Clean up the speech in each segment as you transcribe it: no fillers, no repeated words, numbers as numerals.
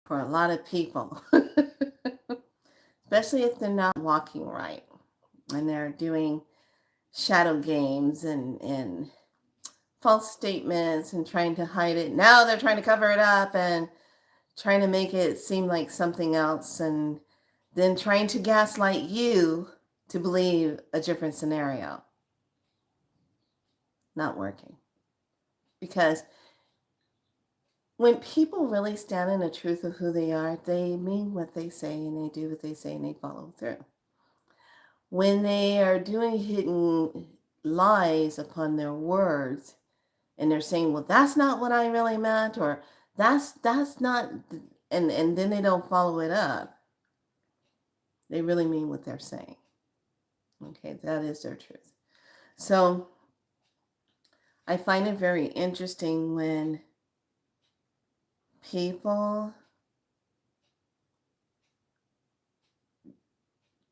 for a lot of people, especially if they're not walking right and they're doing shadow games and false statements and trying to hide it. Now they're trying to cover it up and trying to make it seem like something else, and then trying to gaslight you to believe a different scenario. Not working. Because when people really stand in the truth of who they are, they mean what they say and they do what they say and they follow through. When they are doing hidden lies upon their words and they're saying, well, that's not what I really meant, or that's not, and then they don't follow it up, they really mean what they're saying. Okay, that is their truth. So I find it very interesting when people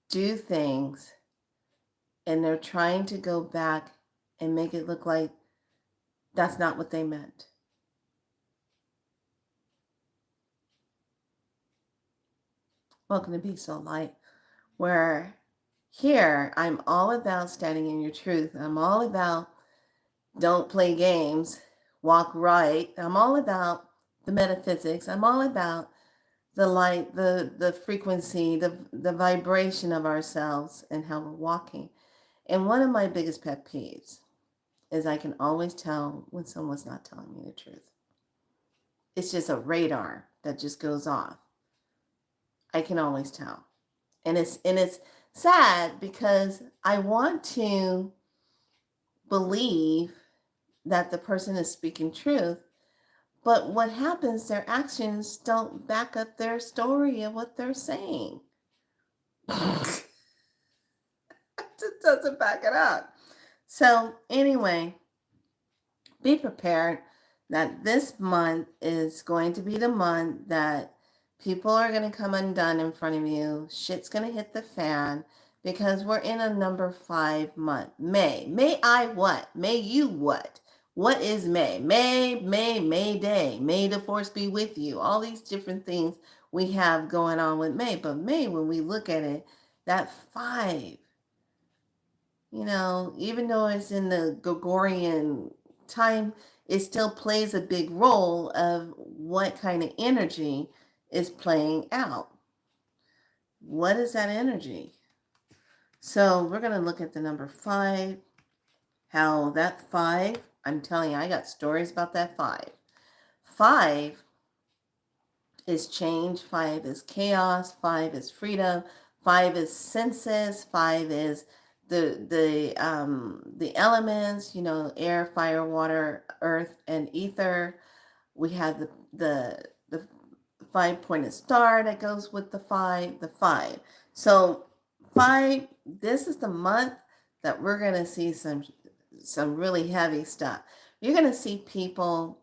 do things and they're trying to go back and make it look like that's not what they meant. Welcome to Be So Light, where here I'm all about standing in your truth. I'm all about don't play games, walk right. I'm all about the metaphysics. I'm all about the light, the frequency, the vibration of ourselves and how we're walking. And one of my biggest pet peeves is I can always tell when someone's not telling me the truth. It's just a radar that just goes off. I can always tell. And it's sad because I want to believe that the person is speaking truth, but what happens, their actions don't back up their story of what they're saying. It just doesn't back it up. So anyway, be prepared that this month is going to be the month that people are going to come undone in front of you. Shit's going to hit the fan because we're in a number 5 month. May. May I what? May you what? What is May? May Day. May the force be with you. All these different things we have going on with May. But May, when we look at it, that 5, even though it's in the Gregorian time, it still plays a big role of what kind of energy is playing out. What is that energy? So we're going to look at the number 5, how that 5, I'm telling you, I got stories about that 5. 5 is change, 5 is chaos, 5 is freedom, 5 is senses, 5 is the elements, air, fire, water, earth, and ether. We have the 5-pointed star that goes with the 5. So 5, this is the month that we're going to see some really heavy stuff. You're going to see people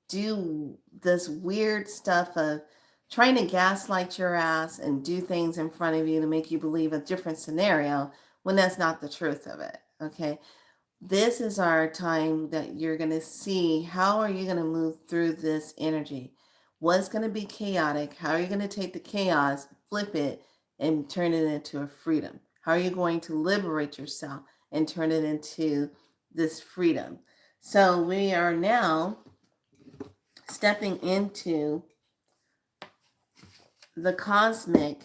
do this weird stuff of trying to gaslight your ass and do things in front of you to make you believe a different scenario when that's not the truth of it. Okay. This is our time that you're going to see how are you going to move through this energy. What's going to be chaotic? How are you going to take the chaos, flip it, and turn it into a freedom? How are you going to liberate yourself and turn it into this freedom? So we are now stepping into the cosmic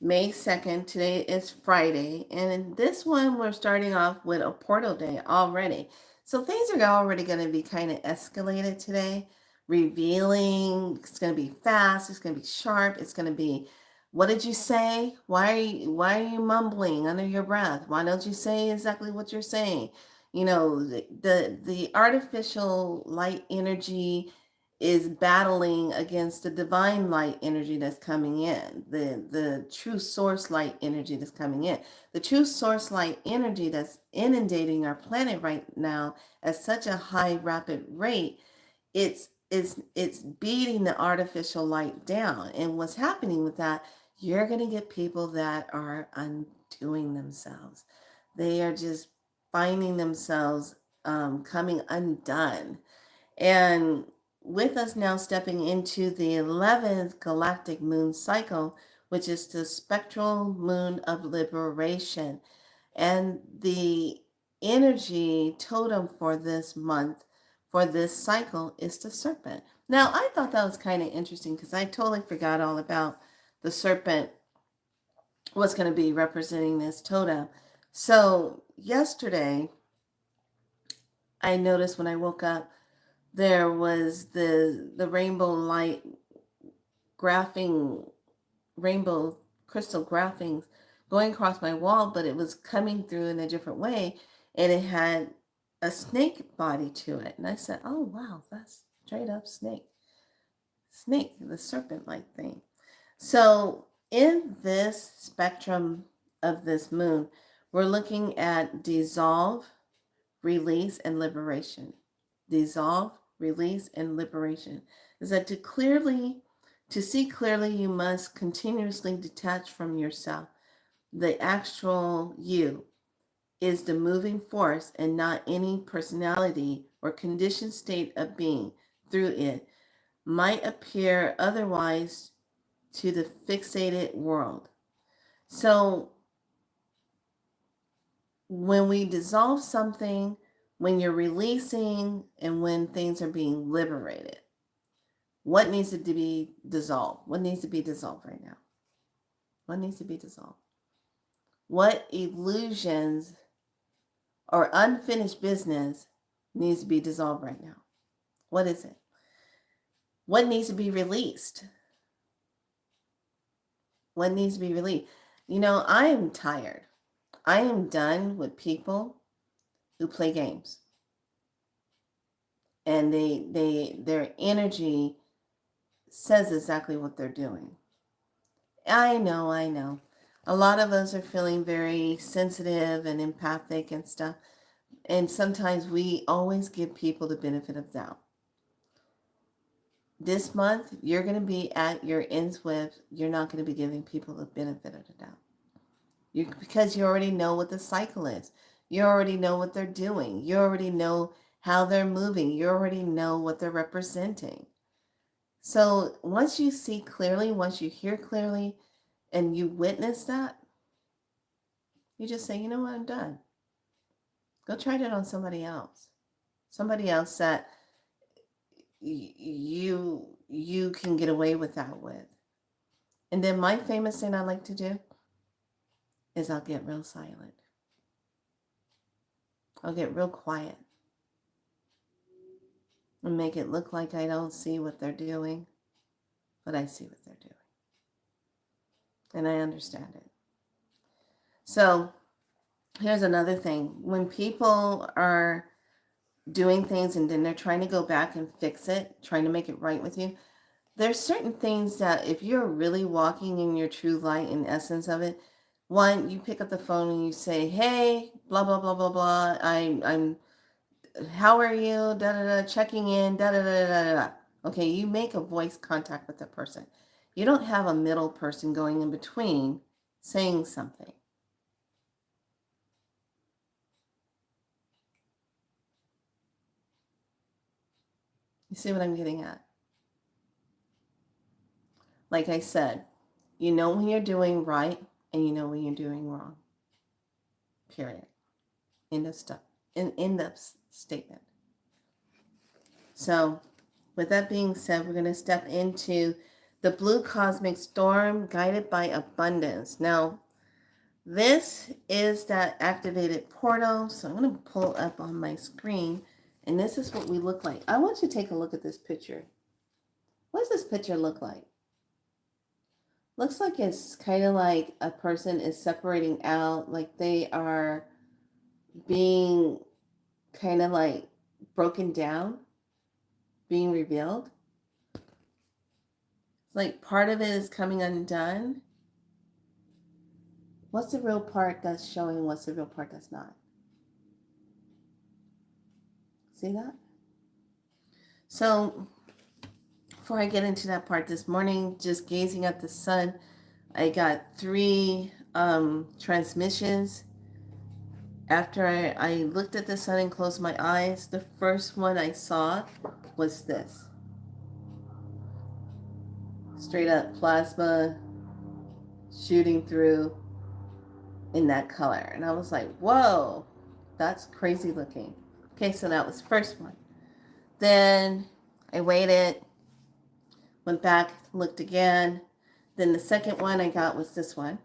May 2nd. Today is Friday. And in this one, we're starting off with a portal day already. So things are already going to be kind of escalated today. Revealing. It's going to be fast. It's going to be sharp. It's going to be, what did you say? Why are you mumbling under your breath? Why don't you say exactly what you're saying? The artificial light energy is battling against the divine light energy that's coming in, the true source light energy that's coming in. The true source light energy that's inundating our planet right now at such a high rapid rate, it's beating the artificial light down. And what's happening with that, you're going to get people that are undoing themselves. They are just finding themselves coming undone. And with us now stepping into the 11th galactic moon cycle, which is the spectral moon of liberation. And the energy totem for this month, for this cycle, is the serpent. Now, I thought that was kind of interesting because I totally forgot all about the serpent was going to be representing this totem. So, yesterday, I noticed when I woke up, there was the rainbow light graphing, rainbow crystal graphings going across my wall, but it was coming through in a different way, and it had a snake body to it. And I said, oh wow, that's straight up snake, the serpent like thing. So in this spectrum of this moon, we're looking at dissolve, release, and liberation. Dissolve, release, and liberation. Is that to see clearly, you must continuously detach from yourself. The actual you is the moving force and not any personality or conditioned state of being through it might appear otherwise to the fixated world. So when we dissolve something, when you're releasing, and when things are being liberated, what needs to be dissolved? What needs to be dissolved right now? What needs to be dissolved? What illusions or unfinished business needs to be dissolved right now? What is it? What needs to be released? What needs to be released? You know, I am tired. I am done with people who play games. And their energy says exactly what they're doing. I know. A lot of us are feeling very sensitive and empathic and stuff. And sometimes we always give people the benefit of doubt. This month, you're going to be at your ends with, you're not going to be giving people the benefit of the doubt. Because you already know what the cycle is. You already know what they're doing. You already know how they're moving. You already know what they're representing. So once you see clearly, once you hear clearly, and you witness that, you just say, you know what, I'm done. Go try that on somebody else. Somebody else that you can get away with that with. And then my famous thing I like to do is I'll get real silent. I'll get real quiet and make it look like I don't see what they're doing, but I see what they're doing. And I understand it. So here's another thing. When people are doing things and then they're trying to go back and fix it, trying to make it right with you, there's certain things that if you're really walking in your true light and essence of it, one, you pick up the phone and you say, hey, blah, blah, blah, blah, blah. I'm how are you? Da, da, da, checking in, da, da, da, da, da. Okay, you make a voice contact with the person. You don't have a middle person going in between saying something. You see what I'm getting at? Like I said, you know when you're doing right and you know when you're doing wrong. Period. End of stuff. End of statement. So, with that being said, we're going to step into the blue cosmic storm guided by abundance. Now, this is that activated portal. So I'm going to pull up on my screen, and this is what we look like. I want you to take a look at this picture. What does this picture look like? Looks like it's kind of like a person is separating out, like they are being kind of like broken down, being revealed. It's like part of it is coming undone. What's the real part that's showing? What's the real part that's not? See that? So before I get into that part this morning, just gazing at the sun, I got 3 transmissions. After I looked at the sun and closed my eyes, the first one I saw was this. straight up plasma shooting through in that color. And I was like, whoa, that's crazy looking. Okay, so that was the first one. Then I waited, went back, looked again. Then the second one I got was this one.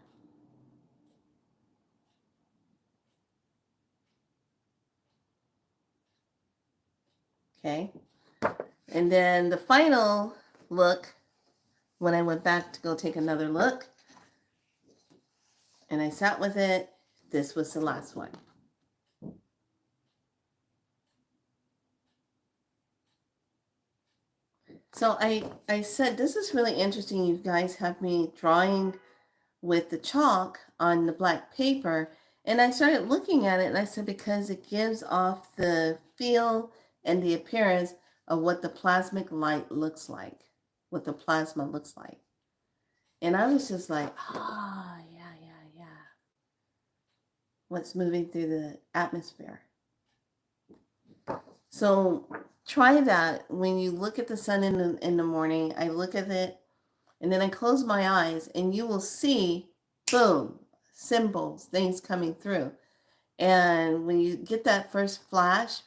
Okay. And then the final look, when I went back to go take another look, and I sat with it, this was the last one. So I said, this is really interesting. You guys have me drawing with the chalk on the black paper. And I started looking at it and I said, because it gives off the feel and the appearance of what the plasmic light looks like, what the plasma looks like. And I was just like, yeah. What's moving through the atmosphere. So try that when you look at the sun in the morning. I look at it and then I close my eyes and you will see, boom, symbols, things coming through. And when you get that first flash,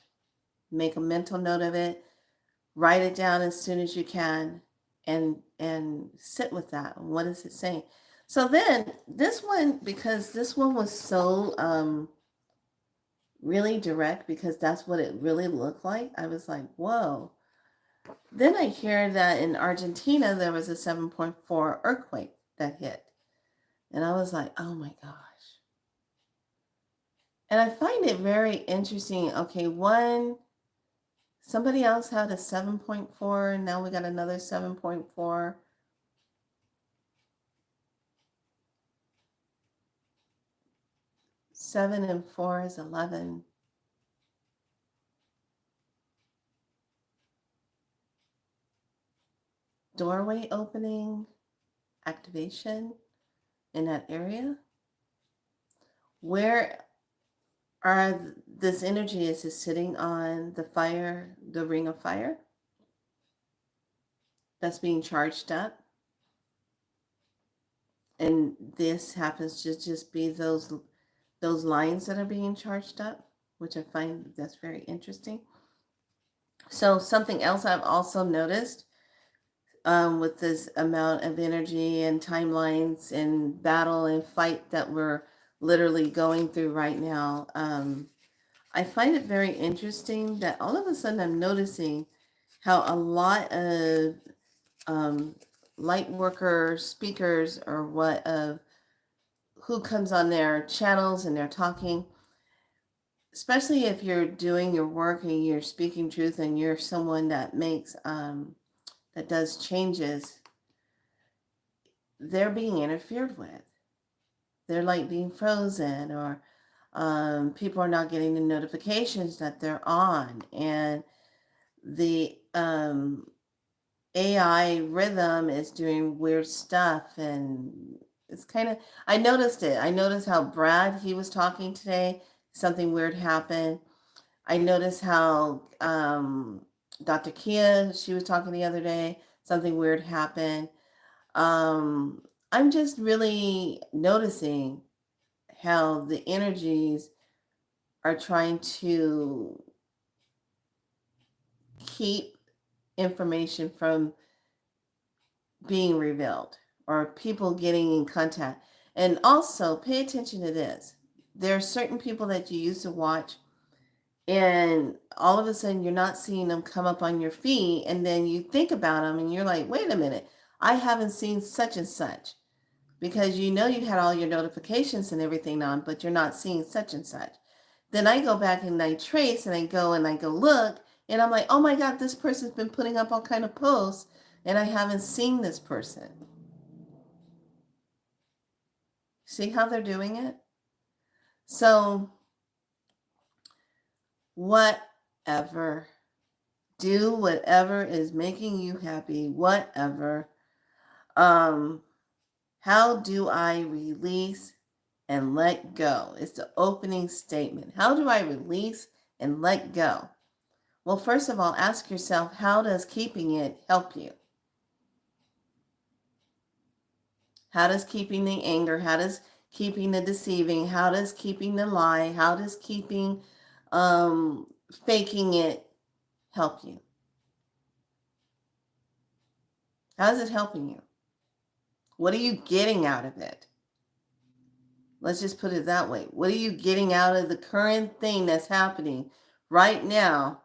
make a mental note of it, write it down as soon as you can, and sit with that. What is it saying? So then this one, because this one was so really direct, because that's what it really looked like, I was like, whoa. Then I hear that in Argentina there was a 7.4 earthquake that hit. And I was like, oh my gosh. And I find it very interesting. Okay, somebody else had a 7.4, and now we got another 7.4. Seven and 4 is 11. Doorway opening, activation in that area. Where are this energy? Is it sitting on the fire, the ring of fire that's being charged up? And this happens to just be those lines that are being charged up, which I find that's very interesting. So something else I've also noticed with this amount of energy and timelines and battle and fight that we're literally going through right now, I find it very interesting that all of a sudden I'm noticing how a lot of light worker speakers or who comes on their channels and they're talking, especially if you're doing your work and you're speaking truth and you're someone that makes that does changes, they're being interfered with. They're like being frozen, or people are not getting the notifications that they're on, and the AI rhythm is doing weird stuff, and it's kind of, I noticed it. I noticed how Brad, he was talking today, something weird happened. I noticed how Dr. Kia, she was talking the other day, something weird happened. I'm just really noticing how the energies are trying to keep information from being revealed or people getting in contact. And also pay attention to this. There are certain people that you used to watch, and all of a sudden you're not seeing them come up on your feed, and then you think about them and you're like, wait a minute, I haven't seen such and such, because you know you had all your notifications and everything on, but you're not seeing such and such. Then I go back and I trace and I go look, and I'm like, oh my God, this person's been putting up all kind of posts and I haven't seen this person. See how they're doing it? So whatever. Do whatever is making you happy, whatever. How do I release and let go? It's the opening statement. How do I release and let go? Well, first of all, ask yourself, how does keeping it help you? How does keeping the anger, how does keeping the deceiving, how does keeping the lie, how does keeping um, faking it help you? How is it helping you? What are you getting out of it? Let's just put it that way. What are you getting out of the current thing that's happening right now?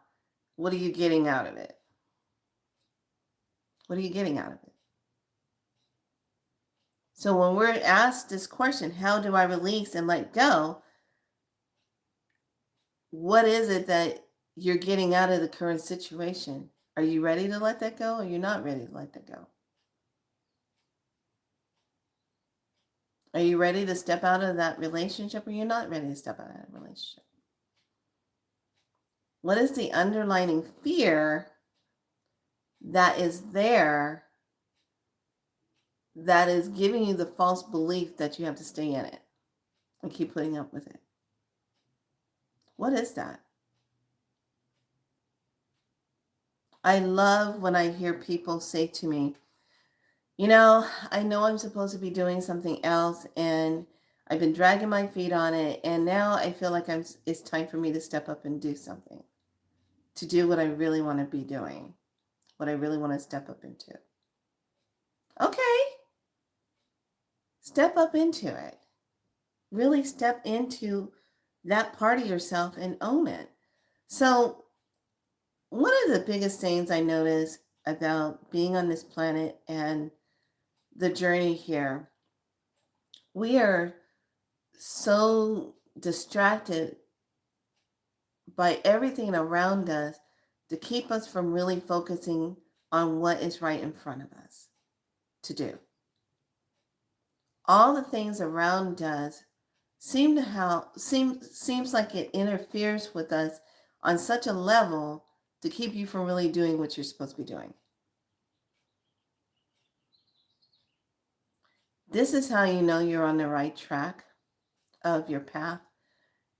What are you getting out of it? What are you getting out of it? So when we're asked this question, how do I release and let go? What is it that you're getting out of the current situation? Are you ready to let that go or you're not ready to let that go? Are you ready to step out of that relationship or you're not ready to step out of that relationship? What is the underlying fear that is there that is giving you the false belief that you have to stay in it and keep putting up with it? What is that? I love when I hear people say to me, I know I'm supposed to be doing something else and I've been dragging my feet on it and now I feel like it's time for me to step up and do something, to do what I really want to be doing, what I really want to step up into. Okay, step up into it. Really step into that part of yourself and own it. So, one of the biggest things I notice about being on this planet and the journey here, we are so distracted by everything around us to keep us from really focusing on what is right in front of us to do. All the things around us seems like it interferes with us on such a level to keep you from really doing what you're supposed to be doing. This is how you know you're on the right track of your path,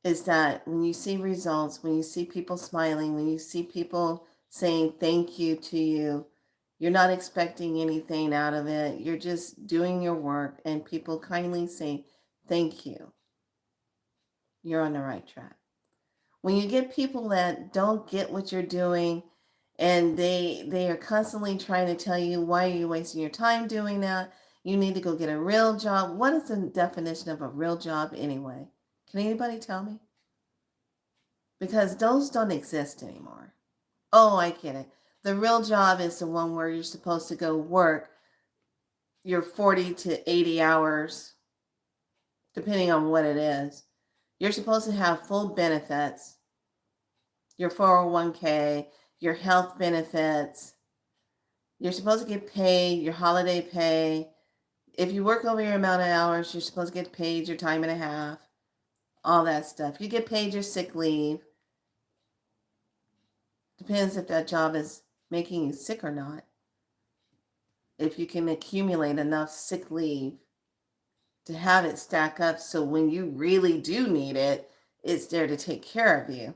is that when you see results, when you see people smiling, when you see people saying thank you to you, you're not expecting anything out of it. You're just doing your work and people kindly say thank you. You're on the right track. When you get people that don't get what you're doing and they are constantly trying to tell you, why are you wasting your time doing that? You need to go get a real job. What is the definition of a real job anyway? Can anybody tell me? Because those don't exist anymore. Oh, I get it. The real job is the one where you're supposed to go work your 40 to 80 hours, depending on what it is. You're supposed to have full benefits, your 401k, your health benefits. You're supposed to get paid your holiday pay. If you work over your amount of hours, you're supposed to get paid your time and a half, all that stuff. You get paid your sick leave. Depends if that job is making you sick or not. If you can accumulate enough sick leave to have it stack up so when you really do need it, it's there to take care of you,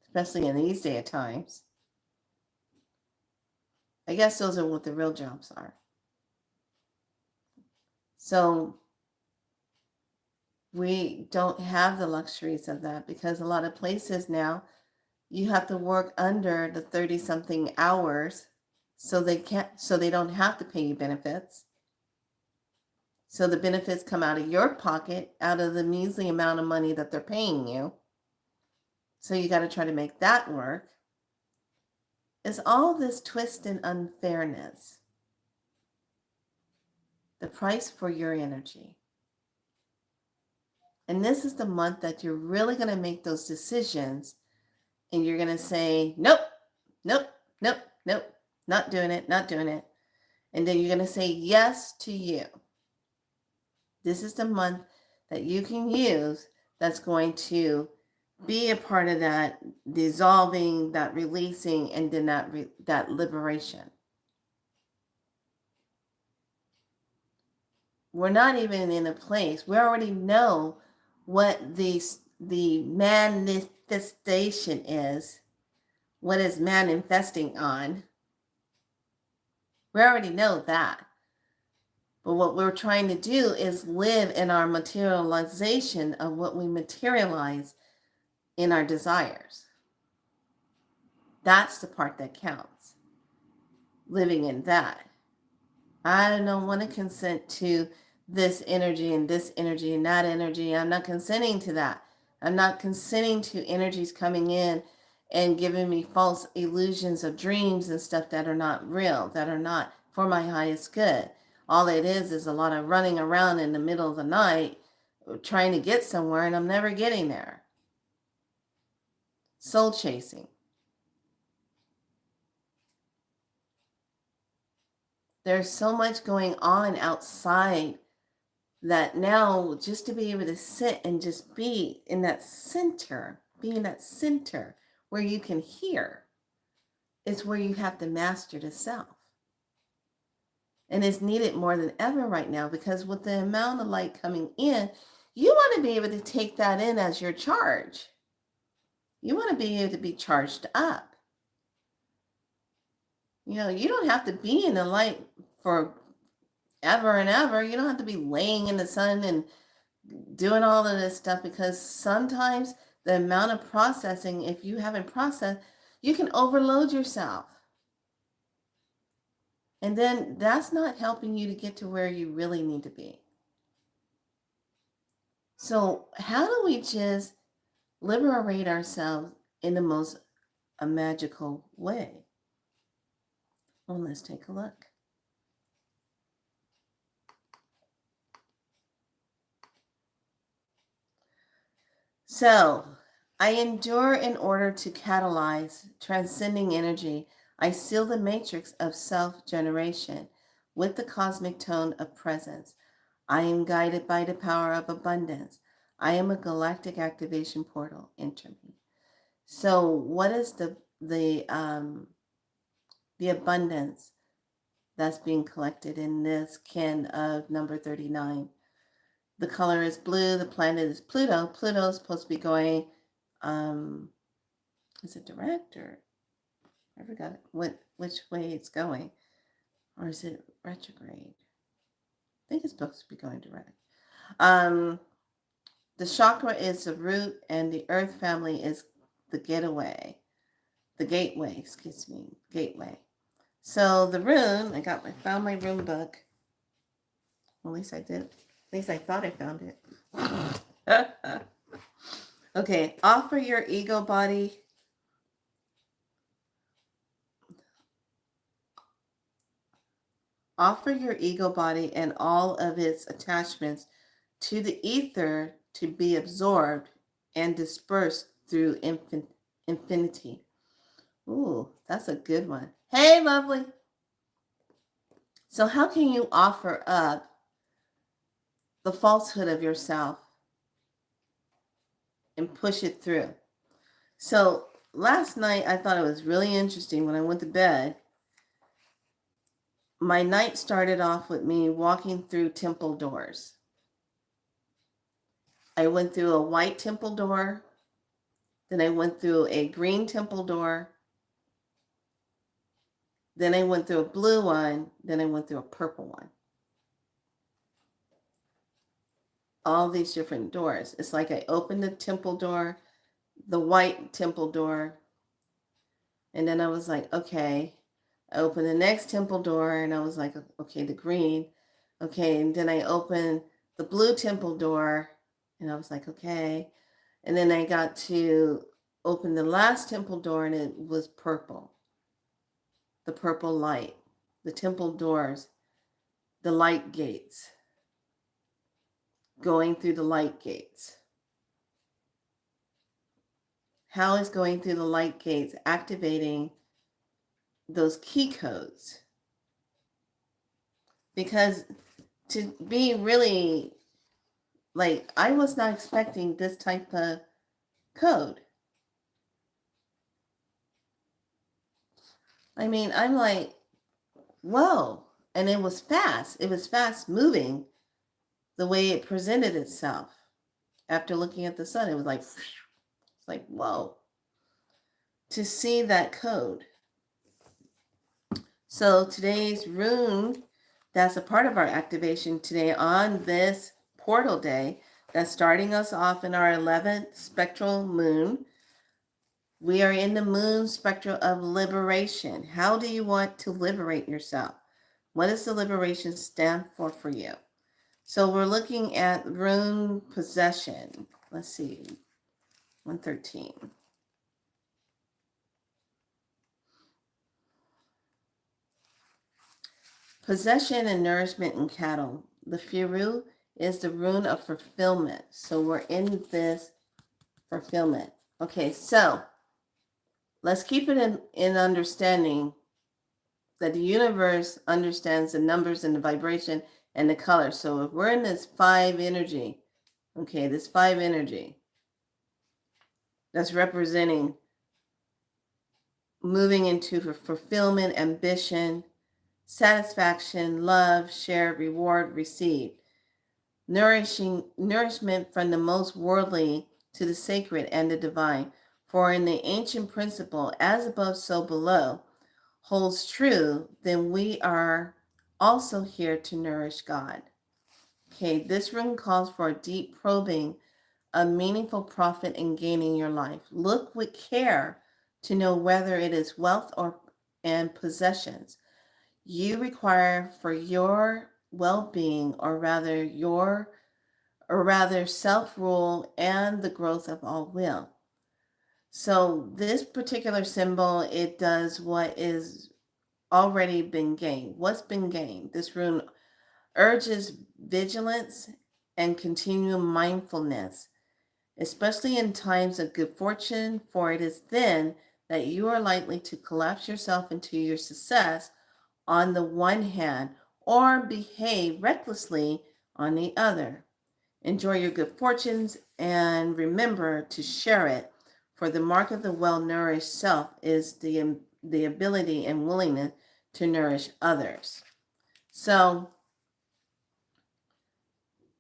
especially in these day of times. I guess those are what the real jobs are. So we don't have the luxuries of that because a lot of places now you have to work under the 30 something hours so they don't have to pay you benefits. So the benefits come out of your pocket, out of the measly amount of money that they're paying you. So you got to try to make that work. It's all this twist and unfairness. The price for your energy. And this is the month that you're really going to make those decisions and you're going to say, nope, nope, nope, nope, not doing it, not doing it. And then you're going to say yes to you. This is the month that you can use that's going to be a part of that dissolving, that releasing, and then that liberation. We're not even in a place. We already know what the manifestation is, what is manifesting on. We already know that. But what we're trying to do is live in our materialization of what we materialize in our desires. That's the part that counts. Living in that. I don't want to consent to this energy and that energy. I'm not consenting to that. I'm not consenting to energies coming in and giving me false illusions of dreams and stuff that are not real, that are not for my highest good. All it is a lot of running around in the middle of the night trying to get somewhere, and I'm never getting there. Soul chasing. There's so much going on outside that now just to be able to sit and just be in that center, where you can hear, is where you have to master the self. And it's needed more than ever right now, because with the amount of light coming in, you want to be able to take that in as your charge. You want to be able to be charged up. You know, you don't have to be in the light for ever and ever. You don't have to be laying in the sun and doing all of this stuff, because sometimes the amount of processing, if you haven't processed, you can overload yourself. And then that's not helping you to get to where you really need to be. So how do we just liberate ourselves in the most magical way? Well, let's take a look. So, I endure in order to catalyze transcending energy. I seal the matrix of self-generation with the cosmic tone of presence. I am guided by the power of abundance. I am a galactic activation portal. Enter me. So, what is the abundance that's being collected in this can of number 39? The color is blue. The planet is Pluto. Pluto is supposed to be going, is it direct, or I forgot which way it's going, or is it retrograde? I think it's supposed to be going direct. The chakra is the root, and the earth family is the gateway. So the rune, I found my rune book. Well, at least I did. At least I thought I found it. Okay, offer your ego body. Offer your ego body and all of its attachments to the ether to be absorbed and dispersed through infinity. Ooh, that's a good one. Hey, lovely. So how can you offer up the falsehood of yourself and push it through? So last night, I thought it was really interesting when I went to bed. My night started off with me walking through temple doors. I went through a white temple door. Then I went through a green temple door. Then I went through a blue one. Then I went through a purple one. All these different doors. It's like I opened the temple door, the white temple door, and then I was like, okay. I opened the next temple door, and I was like, okay, the green. Okay, and then I opened the blue temple door, and I was like, okay. And then I got to open the last temple door, and it was purple. The purple light, the temple doors, the light gates, going through the light gates. How is going through the light gates activating those key codes? Because to be really, like, I was not expecting this type of code. I mean, I'm like, whoa. And it was fast. It was fast moving the way it presented itself. After looking at the sun, it was like, it's like, whoa. To see that code. So today's rune That's a part of our activation today on this portal day that's starting us off in our 11th spectral moon. We are in the moon spectrum of liberation. How do you want to liberate yourself? What does the liberation stand for you? So we're looking at rune possession. Let's see, 113. Possession and nourishment in cattle. The Firu is the rune of fulfillment. So we're in this fulfillment. Okay, so let's keep it in understanding that the universe understands the numbers and the vibration and the color. So if we're in this 5 energy, okay, this 5 energy that's representing moving into fulfillment, ambition, satisfaction, love, share, reward, received, nourishment from the most worldly to the sacred and the divine. For in the ancient principle, as above, so below, holds true, then we are also here to nourish God. Okay, this room calls for a deep probing of meaningful profit in gaining your life. Look with care to know whether it is wealth and possessions you require for your well-being, or rather self-rule and the growth of all will. So this particular symbol, it does what is already been gained. What's been gained? This rune urges vigilance and continual mindfulness, especially in times of good fortune, for it is then that you are likely to collapse yourself into your success on the one hand, or behave recklessly on the other. Enjoy your good fortunes and remember to share it, for the mark of the well-nourished self is the ability and willingness to nourish others. So,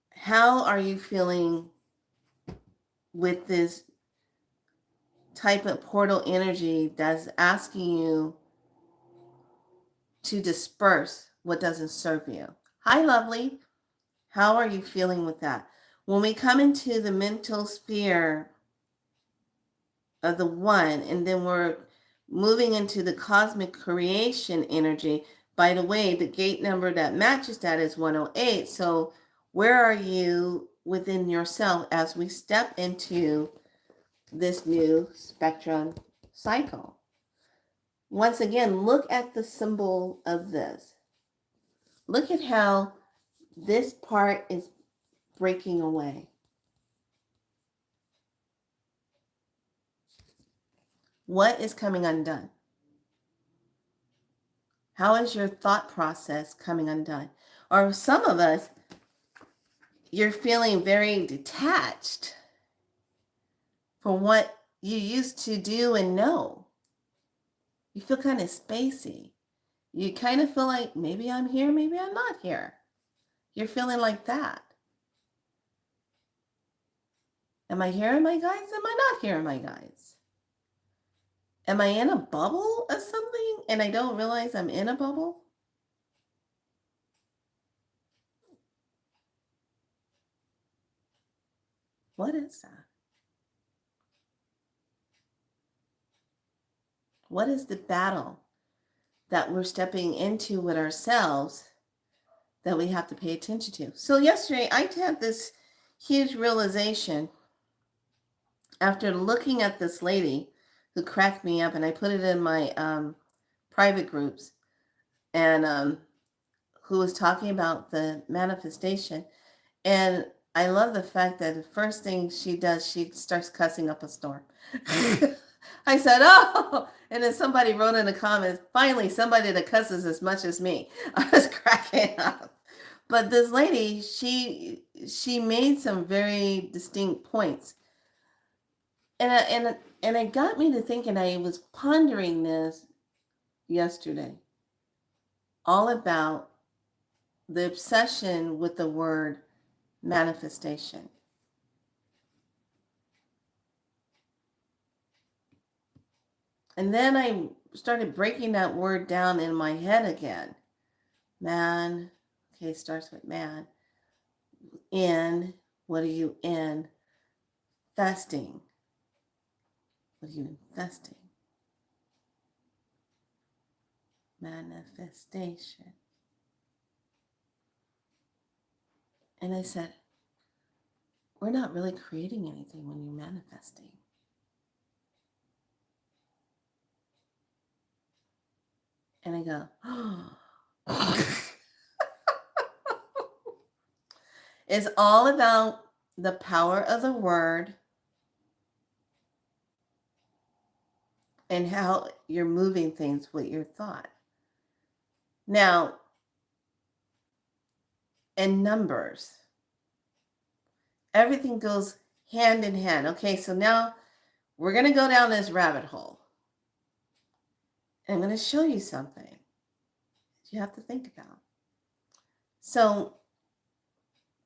how are you feeling with this type of portal energy that's asking you to disperse what doesn't serve you? Hi, lovely. How are you feeling with that? When we come into the mental sphere of the one, and then we're moving into the cosmic creation energy, by the way, the gate number that matches that is 108. So where are you within yourself as we step into this new spectrum cycle? Once again, look at the symbol of this. Look at how this part is breaking away. What is coming undone? How is your thought process coming undone? Or some of us, you're feeling very detached from what you used to do and know. You feel kind of spacey. You kind of feel like maybe I'm here, maybe I'm not here. You're feeling like that. Am I here, my guys? Am I not here, my guys? Am I in a bubble of something and I don't realize I'm in a bubble? What is that? What is the battle that we're stepping into with ourselves that we have to pay attention to? So yesterday I had this huge realization after looking at this lady who cracked me up, and I put it in my private groups, and who was talking about the manifestation. And I love the fact that the first thing she does, she starts cussing up a storm. I said, oh, and then somebody wrote in the comments, finally, somebody that cusses as much as me. I was cracking up. But this lady, she made some very distinct points. And it got me to thinking, I was pondering this yesterday, all about the obsession with the word manifestation. And then I started breaking that word down in my head again. Manifestation. Okay, it starts with man. In, what are you in? Festing. What are you infesting? Manifestation. And I said, we're not really creating anything when you're manifesting. And I go, oh. It's all about the power of the word and how you're moving things with your thought. Now, in numbers, everything goes hand in hand. Okay, so now we're going to go down this rabbit hole. And I'm going to show you something that you have to think about. So,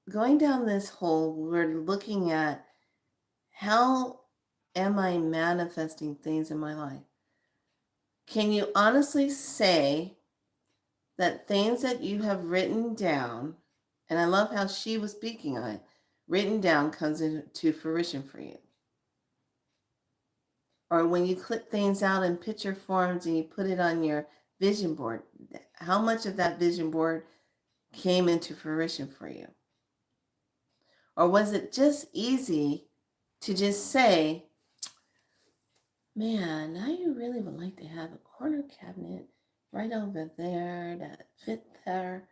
going down this hole, we're looking at how am I manifesting things in my life? Can you honestly say that things that you have written down, and I love how she was speaking on it, written down comes into fruition for you? Or when you clip things out in picture forms and you put it on your vision board, how much of that vision board came into fruition for you? Or was it just easy to just say, man, I really would like to have a corner cabinet right over there that fit there.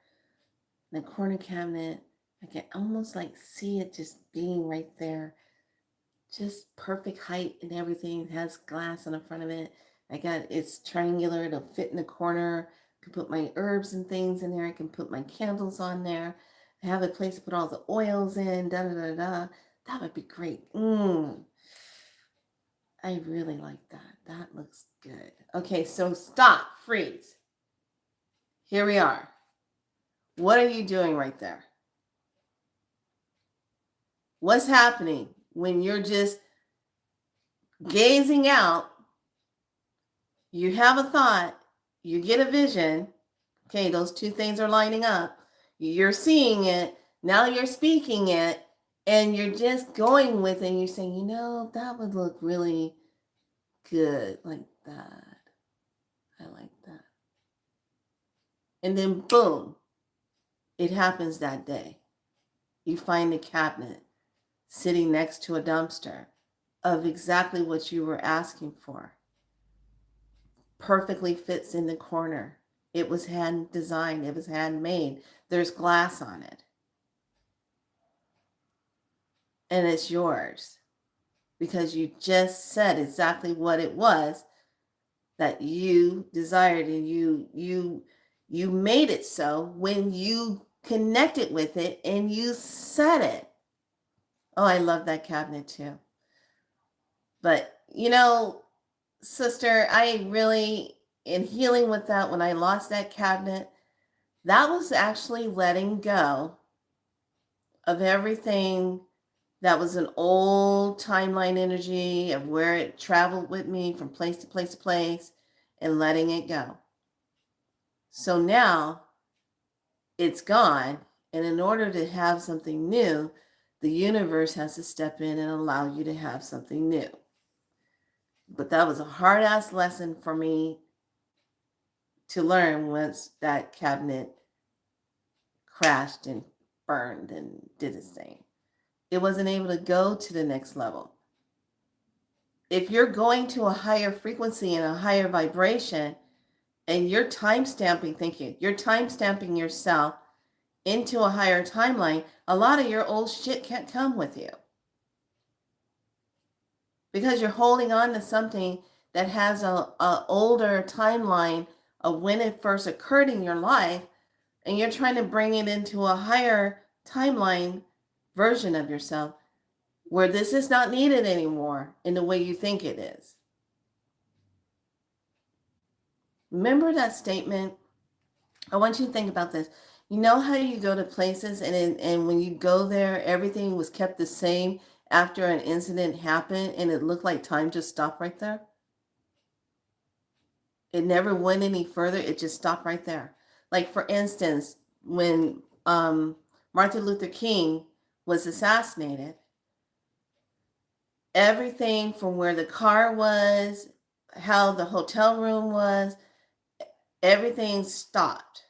The corner cabinet, I can almost like see it just being right there. Just perfect height and everything. It has glass on the front of it. It's triangular. It'll fit in the corner. I can put my herbs and things in there. I can put my candles on there. I have a place to put all the oils in. Da da da da. That would be great. I really like that. That looks good. Okay, so stop. Freeze. Here we are. What are you doing right there? What's happening when you're just gazing out? You have a thought, you get a vision. Okay, those two things are lining up. You're seeing it, now you're speaking it, and you're just going with it. And you're saying, that would look really good like that. I like that. And then boom, it happens that day. You find a cabinet sitting next to a dumpster of exactly what you were asking for. Perfectly fits in the corner. It was hand designed. It was handmade. There's glass on it. And it's yours because you just said exactly what it was that you desired, and you made it so when you connected with it and you said it. Oh, I love that cabinet too. But sister, I really, in healing with that, when I lost that cabinet, that was actually letting go of everything that was an old timeline energy of where it traveled with me from place to place to place, and letting it go. So now it's gone. And in order to have something new, the universe has to step in and allow you to have something new. But that was a hard ass lesson for me to learn once that cabinet crashed and burned and did its thing. It wasn't able to go to the next level. If you're going to a higher frequency and a higher vibration, and you're time-stamping thinking, you're time-stamping yourself into a higher timeline, a lot of your old shit can't come with you. Because you're holding on to something that has a older timeline of when it first occurred in your life, and you're trying to bring it into a higher timeline version of yourself where this is not needed anymore in the way you think it is. Remember that statement? I want you to think about this. You know how you go to places and when you go there, everything was kept the same after an incident happened and it looked like time just stopped right there? It never went any further. It just stopped right there. Like, for instance, when Martin Luther King was assassinated, everything from where the car was, how the hotel room was, everything stopped.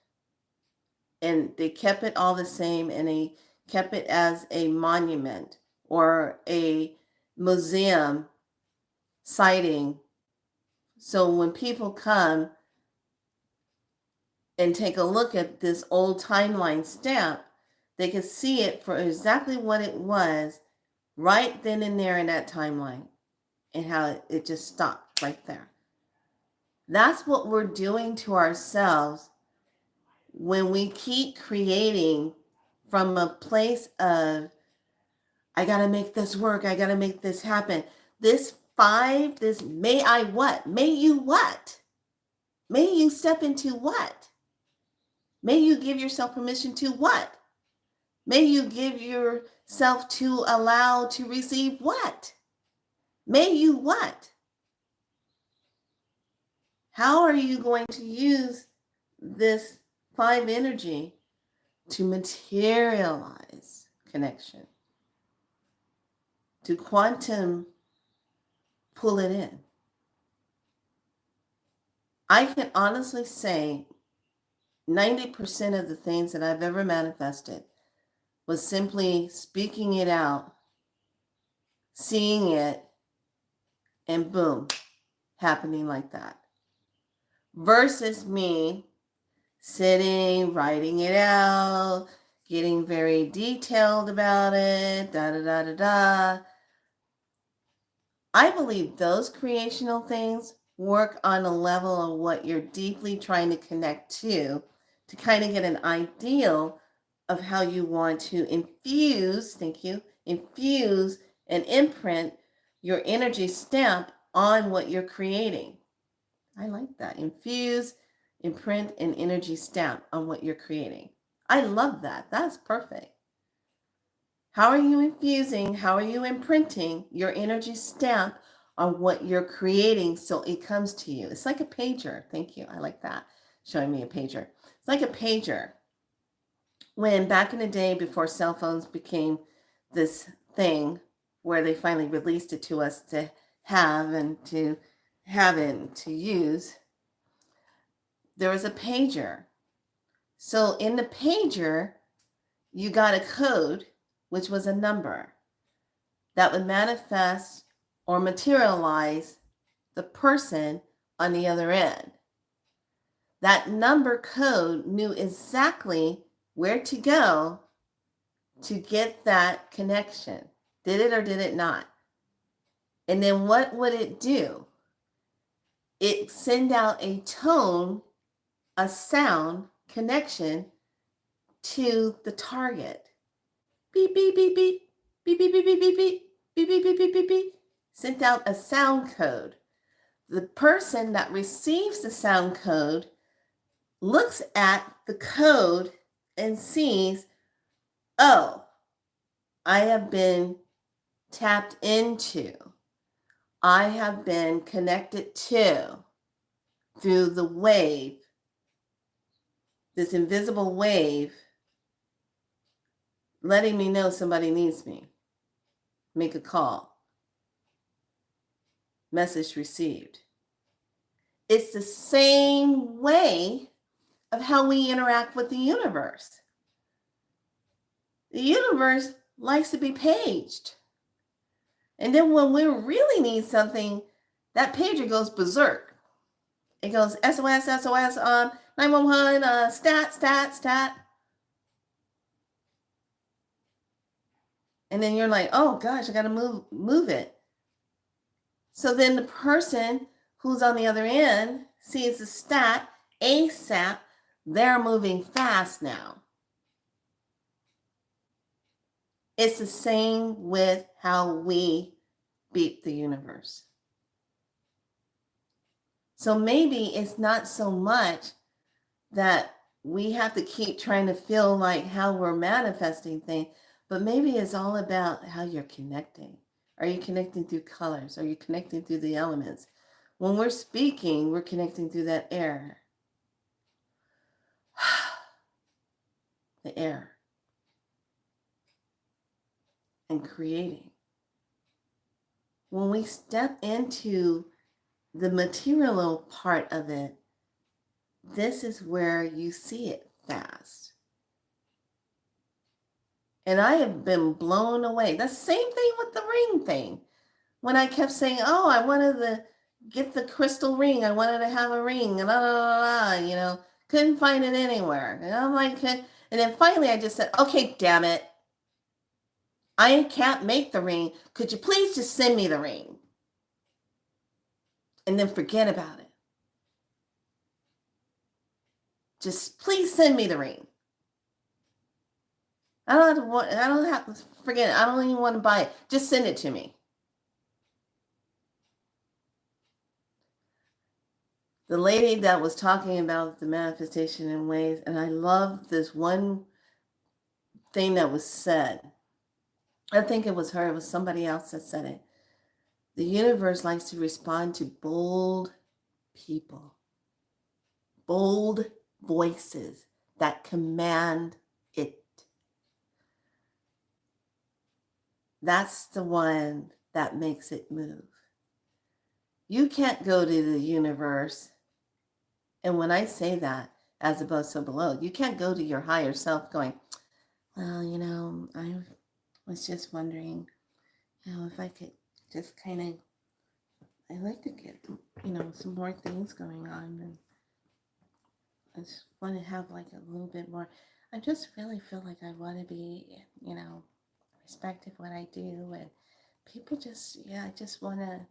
And they kept it all the same, and they kept it as a monument or a museum sighting. So when people come and take a look at this old timeline stamp, they can see it for exactly what it was right then and there in that timeline, and how it just stopped right there. That's what we're doing to ourselves when we keep creating from a place of, I got to make this work, I got to make this happen. This may I what? May you what? May you step into what? May you give yourself permission to what? May you give yourself to allow to receive what? May you what? How are you going to use this 5 energy to materialize connection, to quantum pull it in? I can honestly say 90% of the things that I've ever manifested was simply speaking it out, seeing it, and boom, happening like that. Versus me sitting, writing it out, getting very detailed about it, da da da da da. I believe those creational things work on a level of what you're deeply trying to connect to kind of get an ideal of how you want to infuse, infuse and imprint your energy stamp on what you're creating. I like that. Infuse, imprint, and energy stamp on what you're creating. I love that. That's perfect. How are you infusing? How are you imprinting your energy stamp on what you're creating so it comes to you? It's like a pager. Thank you. I like that. Showing me a pager. It's like a pager. When back in the day, before cell phones became this thing where they finally released it to us to have and to use, there was a pager. So in the pager, you got a code, which was a number that would manifest or materialize the person on the other end. That number code knew exactly where to go to get that connection. Did it or did it not? And then what would it do? It send out a tone, a sound connection to the target. Beep, beep, beep, beep, beep, beep, beep, beep, beep, beep, beep, beep, beep, beep, beep, beep. Sent out a sound code. The person that receives the sound code looks at the code and sees, oh, I have been tapped into. I have been connected to through the wave, this invisible wave, letting me know somebody needs me. Make a call. Message received. It's the same way of how we interact with the universe. The universe likes to be paged. And then when we really need something, that pager goes berserk. It goes SOS, SOS, 911, stat. And then you're like, oh gosh, I got to move it. So then the person who's on the other end sees the stat ASAP. They're moving fast now. It's the same with how we beat the universe. So maybe it's not so much that we have to keep trying to feel like how we're manifesting things, but maybe it's all about how you're connecting. Are you connecting through colors? Are you connecting through the elements? When we're speaking, we're connecting through that air. the air and creating. When we step into the material part of it, this is where you see it fast. And I have been blown away. The same thing with the ring thing. When I kept saying, oh, I wanted to get the crystal ring. I wanted to have a ring. And couldn't find it anywhere. And I'm like, and then finally I just said, okay, damn it. I can't make the ring. Could you please just send me the ring? And then forget about it. Just please send me the ring. I don't have to forget it. I don't even want to buy it. Just send it to me. The lady that was talking about the manifestation in ways, and I love this one thing that was said. I think it was her. It was somebody else that said it. The universe likes to respond to bold people, bold voices that command it. That's the one that makes it move. You can't go to the universe, and when I say that, as above, so below, you can't go to your higher self going, well, I was just wondering, if I could just kind of, I'd like to get, some more things going on, and I just want to have like a little bit more. I just really feel like I want to be, respected what I do, and people just, I just want to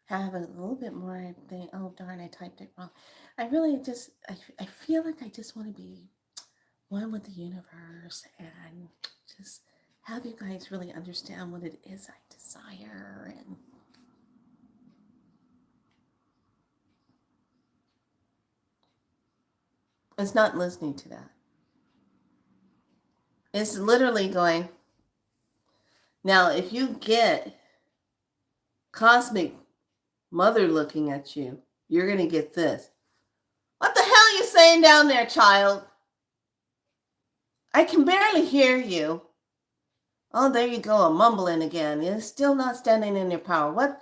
have a little bit more thing. Oh darn, I typed it wrong. I really just, I feel like I just want to be one with the universe and just have you guys really understand what it is I desire. And it's not listening to that. It's literally going, now if you get cosmic mother looking at you, you're going to get this. What the hell are you saying down there, child? I can barely hear you. Oh, there you go, a mumbling again. You're still not standing in your power. What?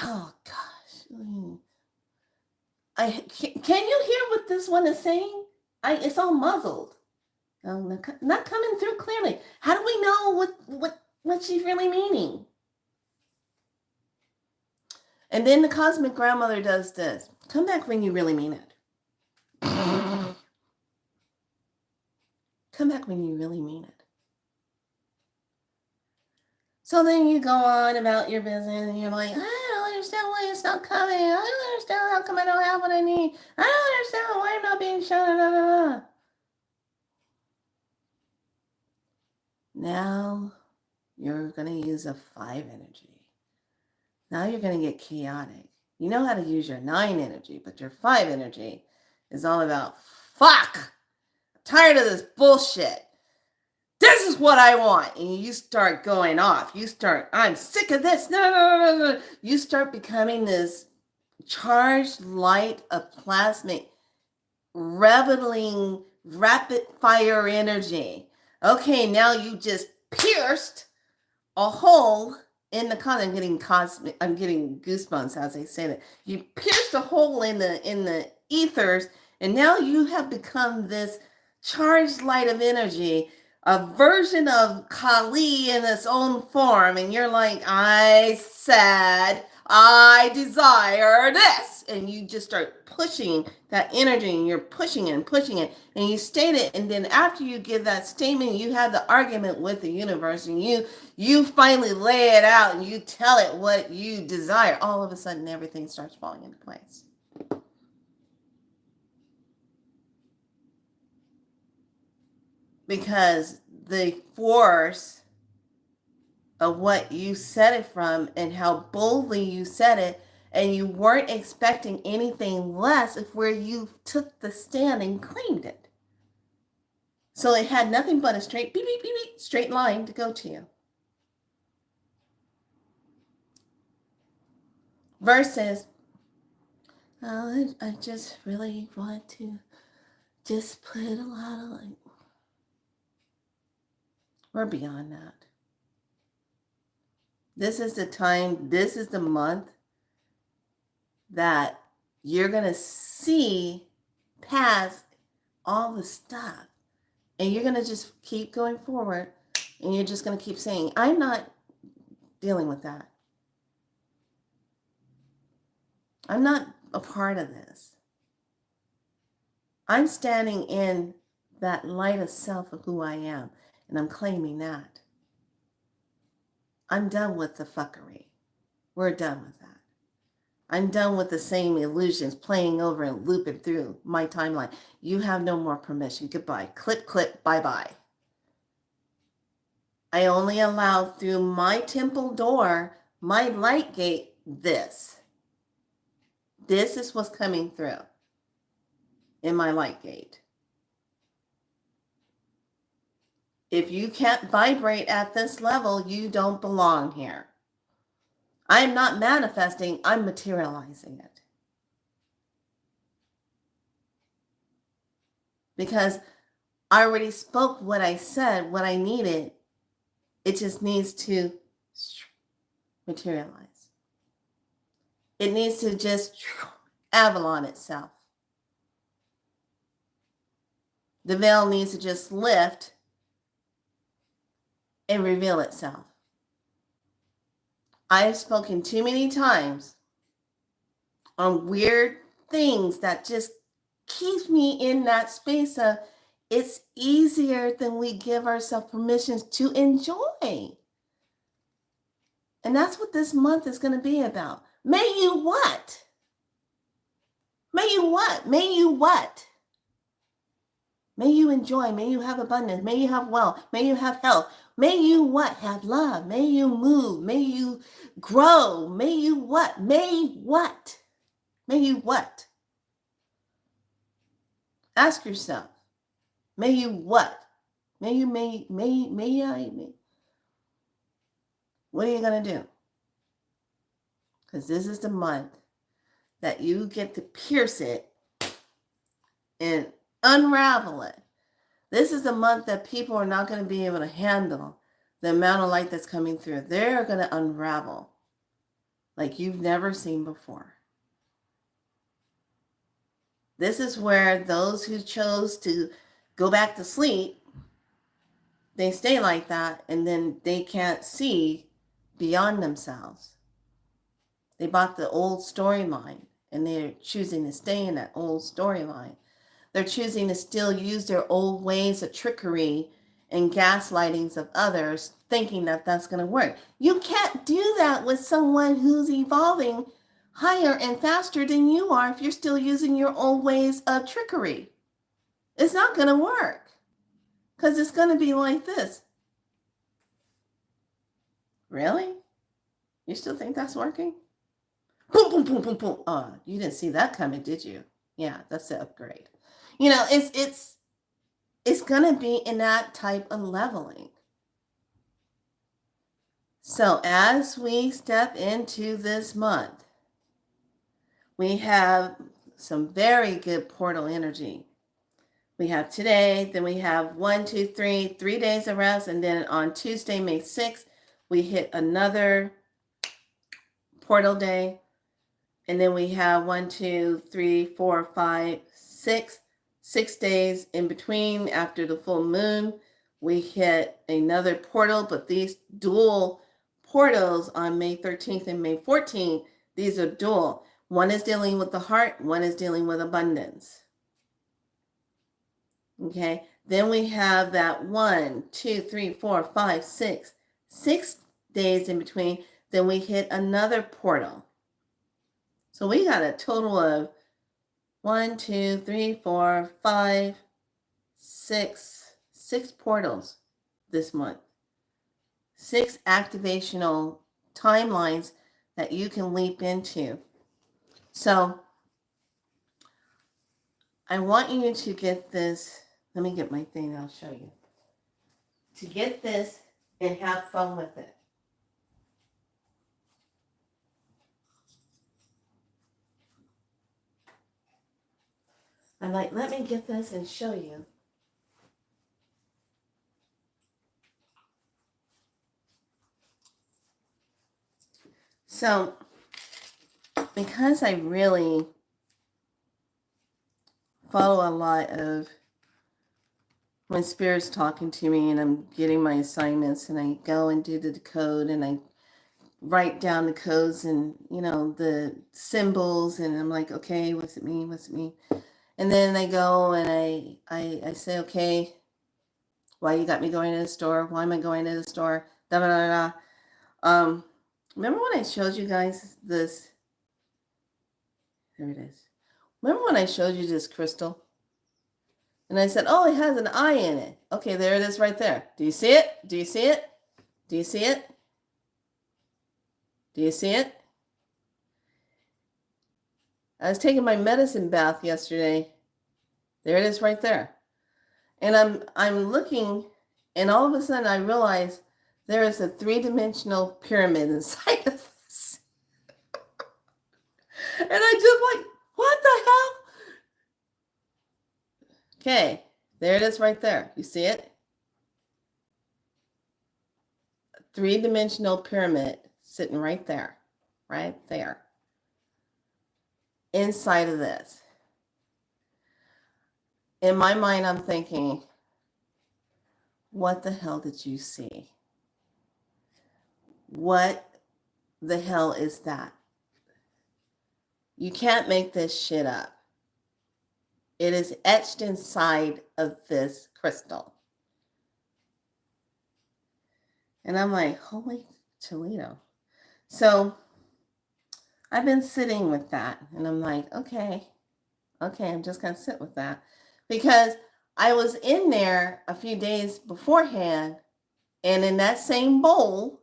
Oh, gosh. Can you hear what this one is saying? It's all muzzled. Not coming through clearly. How do we know what she's really meaning? And then the cosmic grandmother does this. Come back when you really mean it. Come back when you really mean it. So then you go on about your business and you're like, I don't understand why it's not coming. I don't understand how come I don't have what I need. I don't understand why I'm not being shown. Now you're going to use a 5 energy. Now you're going to get chaotic. You know how to use your 9 energy, but your 5 energy is all about, fuck, I'm tired of this bullshit. This is what I want. And you start going off. I'm sick of this. No. You start becoming this charged light of plasmic, reveling, rapid fire energy. Okay, now you just pierced a hole in the cosmos. I'm getting goosebumps as I say that. You pierced a hole in the ethers, and now you have become this charged light of energy, a version of Kali in its own form, and you're like, I said I desire this, and you just start pushing that energy, and you're pushing it and pushing it, and you state it, and then after you give that statement, you have the argument with the universe, and you finally lay it out, and you tell it what you desire. All of a sudden, everything starts falling into place. Because the force of what you said it from and how boldly you said it, and you weren't expecting anything less of where you took the stand and claimed it. So it had nothing but a straight beep, beep, beep, beep, straight line to go to you. Versus, oh, I just really want to just put a lot of like, We're beyond that. This is the time, this is the month that you're going to see past all the stuff. And you're going to just keep going forward. And you're just going to keep saying, I'm not dealing with that. I'm not a part of this. I'm standing in that light of self of who I am. And I'm claiming that. I'm done with the fuckery. We're done with that. I'm done with the same illusions playing over and looping through my timeline. You have no more permission. Goodbye. Click, click, bye-bye. I only allow through my temple door, my light gate, this. This is what's coming through in my light gate. If you can't vibrate at this level, you don't belong here. I'm not manifesting, I'm materializing it. Because I already spoke what I said, what I needed. It just needs to materialize. It needs to just Avalon itself. The veil needs to just lift and reveal itself. I've spoken too many times on weird things that just keeps me in that space of it's easier than we give ourselves permissions to enjoy. And that's what this month is going to be about. May you what? May you what? May you what? May you enjoy. May you have abundance. May you have wealth. May you have health. May you what? Have love. May you move. May you grow. May you what? May what? May you what? Ask yourself. May you what? May you, may I? What are you going to do? Because this is the month that you get to pierce it and unravel it. This is the month that people are not going to be able to handle the amount of light that's coming through. They're going to unravel like you've never seen before. This is where those who chose to go back to sleep, they stay like that, and then they can't see beyond themselves. They bought the old storyline, and they're choosing to stay in that old storyline. They're choosing to still use their old ways of trickery and gaslightings of others, thinking that that's going to work. You can't do that with someone who's evolving higher and faster than you are if you're still using your old ways of trickery. It's not going to work because it's going to be like this. Really? You still think that's working? Boom, boom, boom, boom, boom. Oh, you didn't see that coming, did you? Yeah, that's the upgrade. You know, it's going to be in that type of leveling. So as we step into this month, we have some very good portal energy. We have today, then we have 3 days of rest, and then on Tuesday, May 6th, we hit another portal day. And then we have 6 days in between after the full moon. We hit another portal, but these dual portals on May 13th and May 14th, these are dual. One is dealing with the heart, one is dealing with abundance. Okay, then we have that 6 days in between. Then we hit another portal. So we got a total of 6 portals this month. 6 activational timelines that you can leap into. So I want you to get this. Let me get my thing, I'll show you. To get this and have fun with it. I'm like, let me get this and show you. So, because I really follow a lot of when Spirit's talking to me and I'm getting my assignments and I go and do the code and I write down the codes and, the symbols and I'm like, okay, what's it mean? What's it mean? And then I go and I say, okay, why you got me going to the store? Why am I going to the store? Da da da da. Remember when I showed you guys this? There it is. Remember when I showed you this crystal? And I said, oh, it has an eye in it. Okay, there it is right there. Do you see it? Do you see it? Do you see it? Do you see it? I was taking my medicine bath yesterday. There it is right there. And I'm looking, and all of a sudden I realize there is a 3-dimensional pyramid inside of this. And I just like, what the hell? Okay, there it is right there. You see it? 3-dimensional pyramid sitting right there. Right there. Inside of this. In my mind, I'm thinking, what the hell did you see? What the hell is that? You can't make this shit up. It is etched inside of this crystal. And I'm like, holy Toledo. So I've been sitting with that. And I'm like, okay, I'm just going to sit with that. Because I was in there a few days beforehand. And in that same bowl,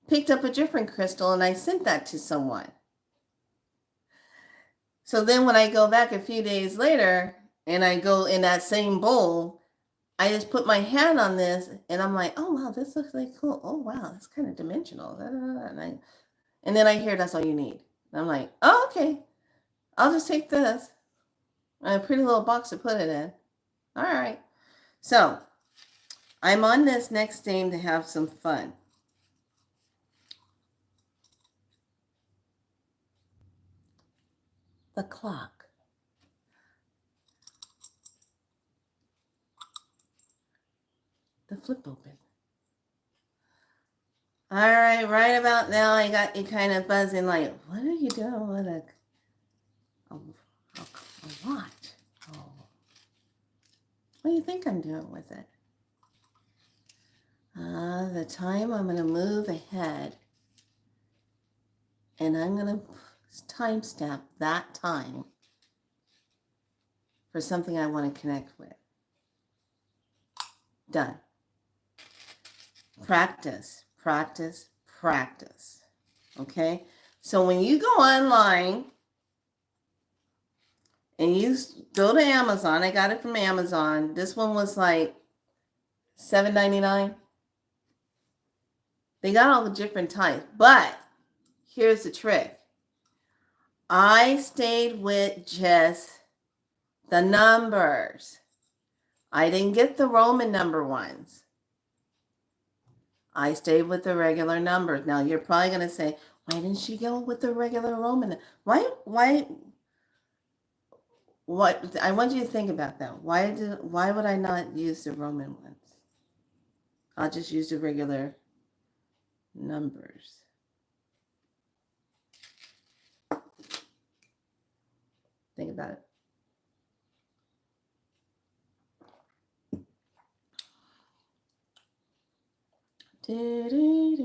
picked up a different crystal. And I sent that to someone. So then when I go back a few days later and I go in that same bowl, I just put my hand on this and I'm like, oh, wow, this looks like cool. Oh, wow, that's kind of dimensional. And then I hear that's all you need. And I'm like, oh, okay, I'll just take this. A pretty little box to put it in. All right. So I'm on this next game to have some fun. The clock. The flip open. All right about now I got you kind of buzzing like, what are you doing with a watch? Oh. What do you think I'm doing with it? The time I'm going to move ahead and I'm going to timestamp that time for something I want to connect with. Done. Practice, practice, practice. Okay? So when you go online and you go to Amazon, I got it from Amazon. This one was like $7.99. They got all the different types, but here's the trick. I stayed with just the numbers. I didn't get the Roman number ones. I stayed with the regular numbers. Now you're probably going to say, why didn't she go with the regular Roman? Why? What? I want you to think about that. Why would I not use the Roman ones? I'll just use the regular numbers. Think about it. There you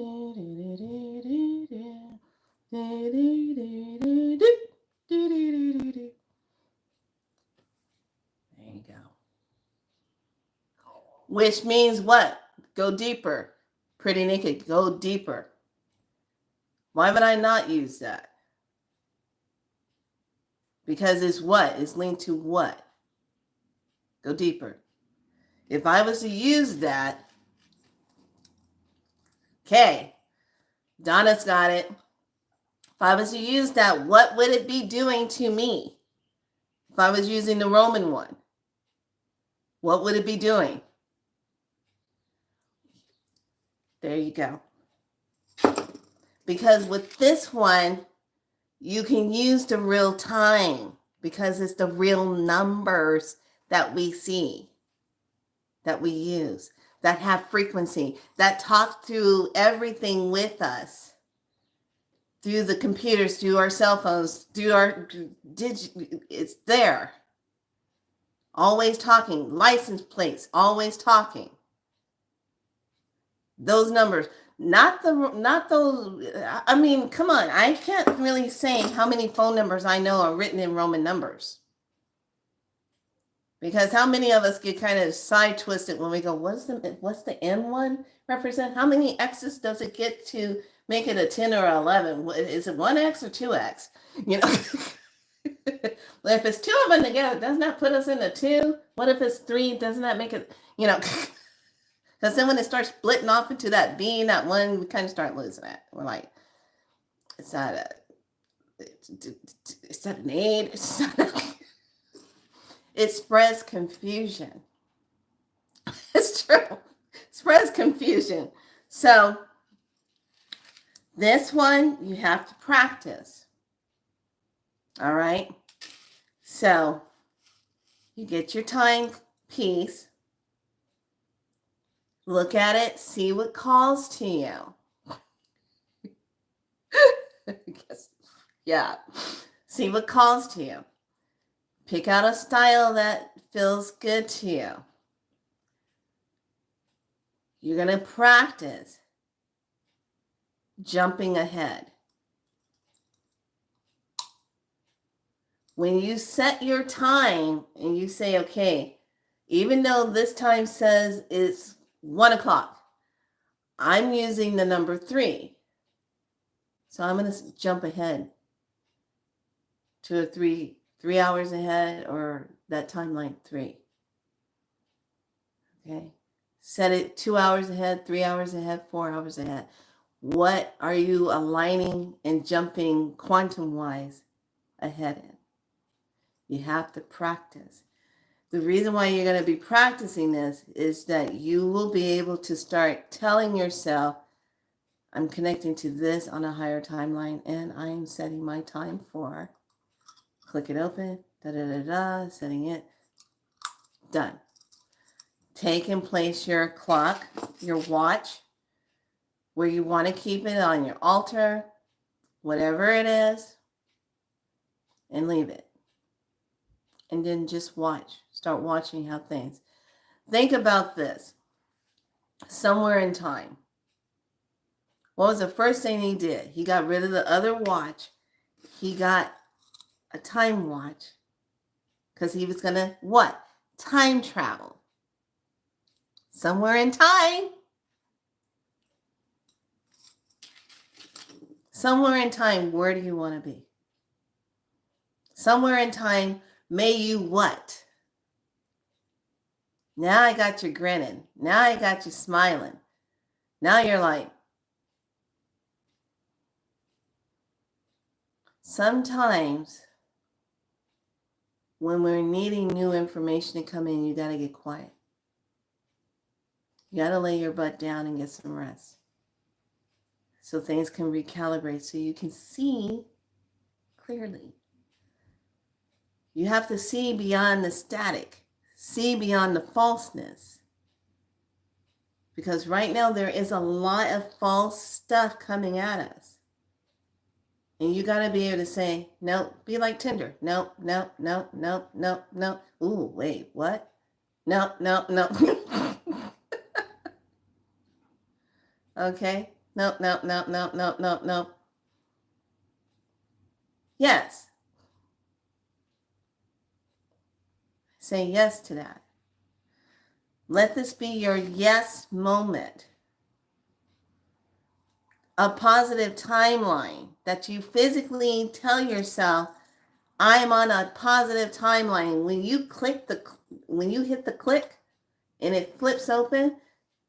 go. Which means what? Go deeper. Pretty naked, go deeper. Why would I not use that? Because it's what? It's linked to what? Go deeper. If I was to use that, okay, Donna's got it. If I was to use that, what would it be doing to me? If I was using the Roman one, what would it be doing? There you go. Because with this one, you can use the real time because it's the real numbers that we see, that we use, that have frequency, that talk through everything with us, through the computers, through our cell phones, through our it's there. Always talking, license plates, always talking. Those numbers, not those. I mean, come on. I can't really say how many phone numbers I know are written in Roman numbers. Because how many of us get kind of side twisted when we go, what's the N1 represent? How many X's does it get to make it a 10 or 11? Is it 1X or 2X? You know, well, if it's two of them together, doesn't that put us in a 2? What if it's 3? Doesn't that make it, you know, because then when it starts splitting off into that B and that 1, we kind of start losing it. We're like, it's not an 8. It's not it spreads confusion. It's true. It spreads confusion. So this one you have to practice. All right. So you get your timepiece. Look at it. See what calls to you. Yeah. See what calls to you. Pick out a style that feels good to you. You're going to practice jumping ahead. When you set your time and you say, okay, even though this time says it's 1 o'clock, I'm using the number 3. So I'm going to jump ahead to a 3 hours ahead, or that timeline 3. Okay. Set it 2 hours ahead, 3 hours ahead, 4 hours ahead. What are you aligning and jumping quantum-wise ahead in? You have to practice. The reason why you're going to be practicing this is that you will be able to start telling yourself, I'm connecting to this on a higher timeline, and I'm setting my time for. Click it open, setting it, done. Take and place your clock, your watch, where you want to keep it on your altar, whatever it is, and leave it. And then just watch. Start watching how things. Think about this. Somewhere in time, what was the first thing he did? He got rid of the other watch. He got a time watch because he was going to what? Time travel. Somewhere in time. Somewhere in time, where do you want to be? Somewhere in time, may you what? Now I got you grinning. Now I got you smiling. Now you're like, sometimes when we're needing new information to come in, you got to get quiet. You got to lay your butt down and get some rest so things can recalibrate, so you can see clearly. You have to see beyond the static, see beyond the falseness. Because right now there is a lot of false stuff coming at us. And you got to be able to say, no, be like Tinder. No, no, no, no, no, no. Ooh, wait, what? No, no, no. Okay. No, no, no, no, no, no, no. Yes. Say yes to that. Let this be your yes moment. A positive timeline that you physically tell yourself, I'm on a positive timeline. When you hit the click and it flips open,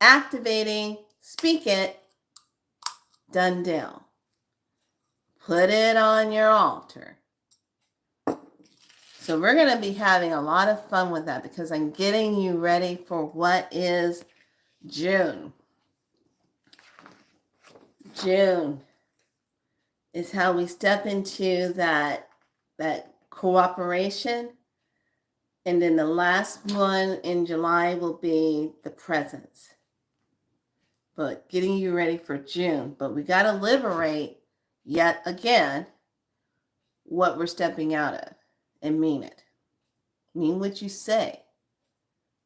activating, speak it, done deal. Put it on your altar. So we're going to be having a lot of fun with that because I'm getting you ready for what is June. June. is how we step into that cooperation. And then the last one in July will be the presence. But getting you ready for June. But we got to liberate yet again what we're stepping out of and mean it. Mean what you say.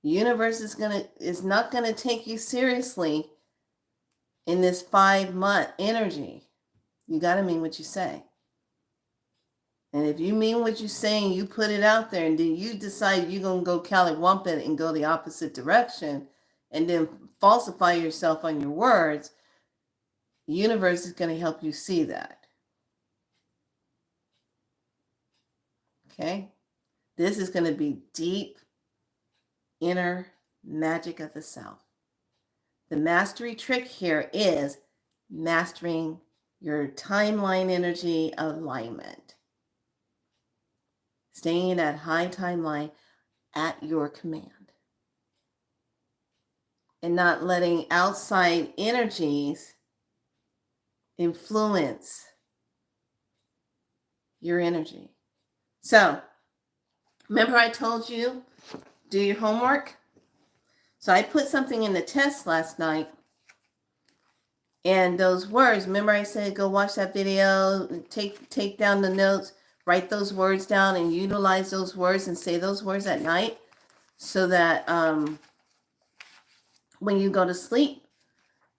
The universe is not gonna take you seriously in this 5-month energy. You got to mean what you say. And if you mean what you say and you put it out there and then you decide you're going to go callywumping and go the opposite direction and then falsify yourself on your words, the universe is going to help you see that. Okay? This is going to be deep inner magic of the self. The mastery trick here is mastering your timeline energy alignment. Staying in that high timeline at your command. And not letting outside energies influence your energy. So, remember I told you, do your homework? So I put something in the test last night. And those words, remember I said go watch that video, take down the notes, write those words down and utilize those words and say those words at night so that when you go to sleep,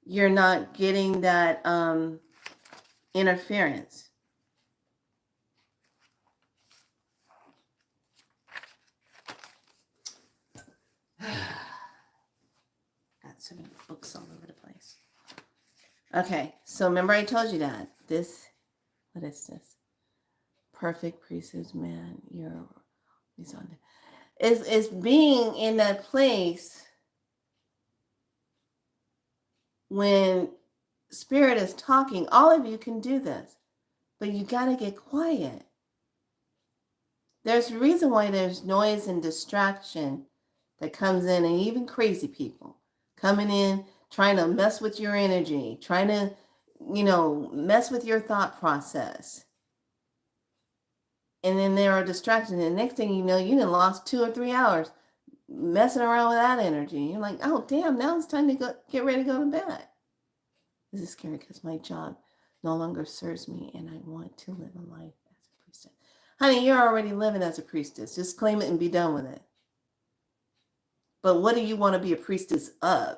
you're not getting that interference. Got so many books all over the place. Okay, so remember I told you that. What is this? Perfect priestess man. It's being in that place when spirit is talking. All of you can do this, but you got to get quiet. There's a reason why there's noise and distraction that comes in, and even crazy people coming in, trying to mess with your energy, trying to, mess with your thought process. And then there are distractions. And the next thing you know, you done lost 2 or 3 hours messing around with that energy. You're like, oh, damn, now it's time to get ready to go to bed. This is scary because my job no longer serves me and I want to live a life as a priestess. Honey, you're already living as a priestess. Just claim it and be done with it. But what do you want to be a priestess of?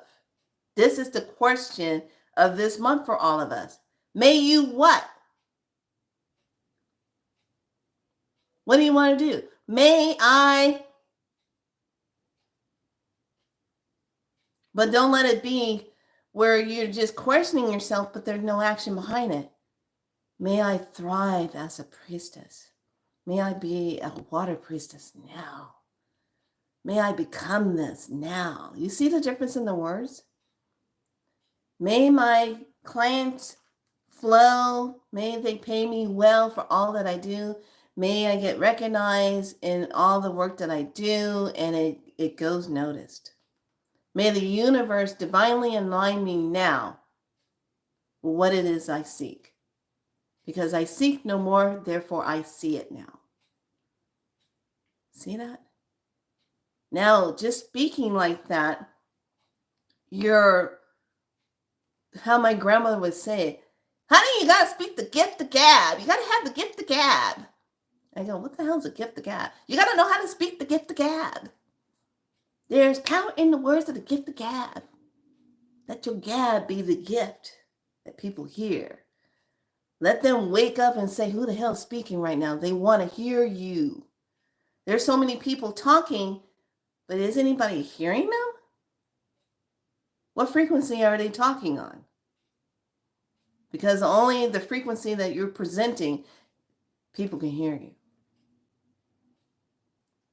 This is the question of this month for all of us. May you what? What do you want to do? May I? But don't let it be where you're just questioning yourself, but there's no action behind it. May I thrive as a priestess. May I be a water priestess now. May I become this now. You see the difference in the words? May my clients flow. May they pay me well for all that I do. May I get recognized in all the work that I do and it goes noticed. May the universe divinely align me now with what it is I seek. Because I seek no more, therefore I see it now. See that? Now, just speaking like that, you're, how my grandmother would say, honey, you got to speak the gift of gab. You got to have the gift of gab. I go, what the hell is a gift of gab? You got to know how to speak the gift of gab. There's power in the words of the gift of gab. Let your gab be the gift that people hear. Let them wake up and say, who the hell is speaking right now? They want to hear you. There's so many people talking, but is anybody hearing them? What frequency are they talking on? Because only the frequency that you're presenting, people can hear you.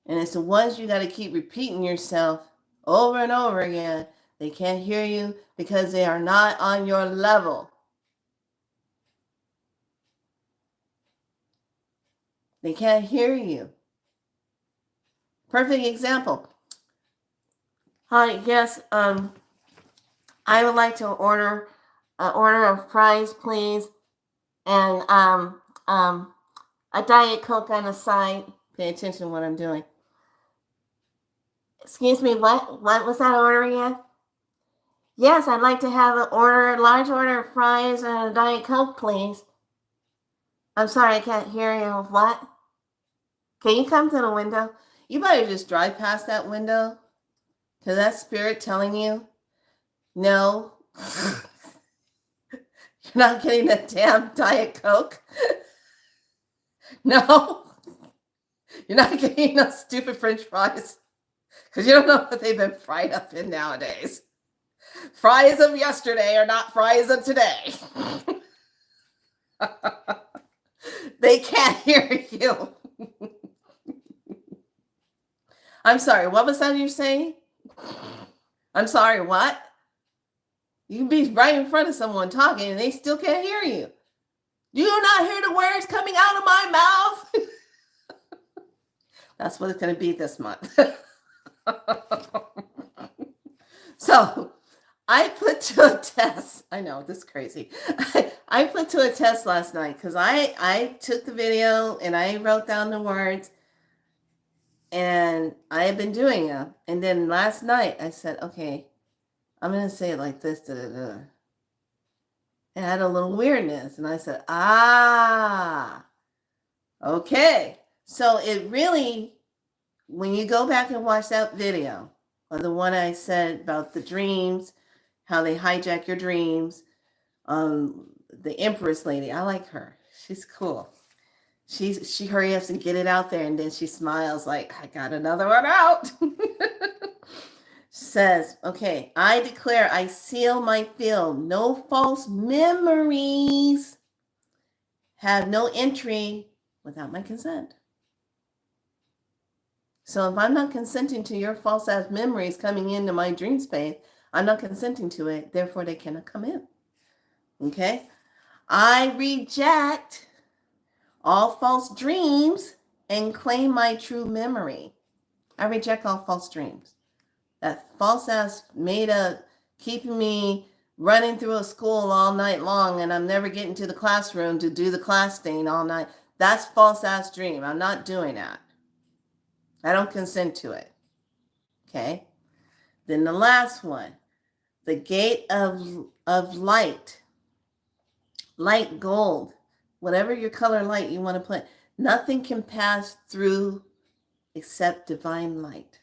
And it's the ones you got to keep repeating yourself over and over again. They can't hear you because they are not on your level. They can't hear you. Perfect example. Hi, yes, I would like to order of fries, please. and a Diet Coke on the side. Pay attention to what I'm doing. Excuse me, what? What was that order again? Yes, I'd like to have a large order of fries and a Diet Coke, please. I'm sorry, I can't hear you. What? Can you come to the window? You better just drive past that window, because that's spirit telling you, no, you're not getting a damn Diet Coke. No, you're not getting those stupid French fries, because you don't know what they've been fried up in nowadays. Fries of yesterday are not fries of today. They can't hear you. I'm sorry, what was that you're saying? I'm sorry, what? You can be right in front of someone talking and they still can't hear you. You not hear the words coming out of my mouth? That's what it's going to be this month. So I put to a test. I know, this is crazy. I put to a test last night because I took the video and I wrote down the words and I have been doing it. And then last night I said, okay, I'm going to say it like this. It had a little weirdness. And I said, okay. So it really, when you go back and watch that video, or the one I said about the dreams, how they hijack your dreams, the Empress lady, I like her. She's cool. She hurries and get it out there, and then she smiles like, I got another one out. Says, okay, I declare I seal my field. No false memories have no entry without my consent. So if I'm not consenting to your false ass memories coming into my dream space, I'm not consenting to it. Therefore, they cannot come in. Okay? I reject all false dreams and claim my true memory. I reject all false dreams. That false ass made up, keeping me running through a school all night long and I'm never getting to the classroom to do the class thing all night. That's false ass dream. I'm not doing that. I don't consent to it. Okay? Then the last one, the gate of light, light gold, whatever your color light you want to put, nothing can pass through except divine light.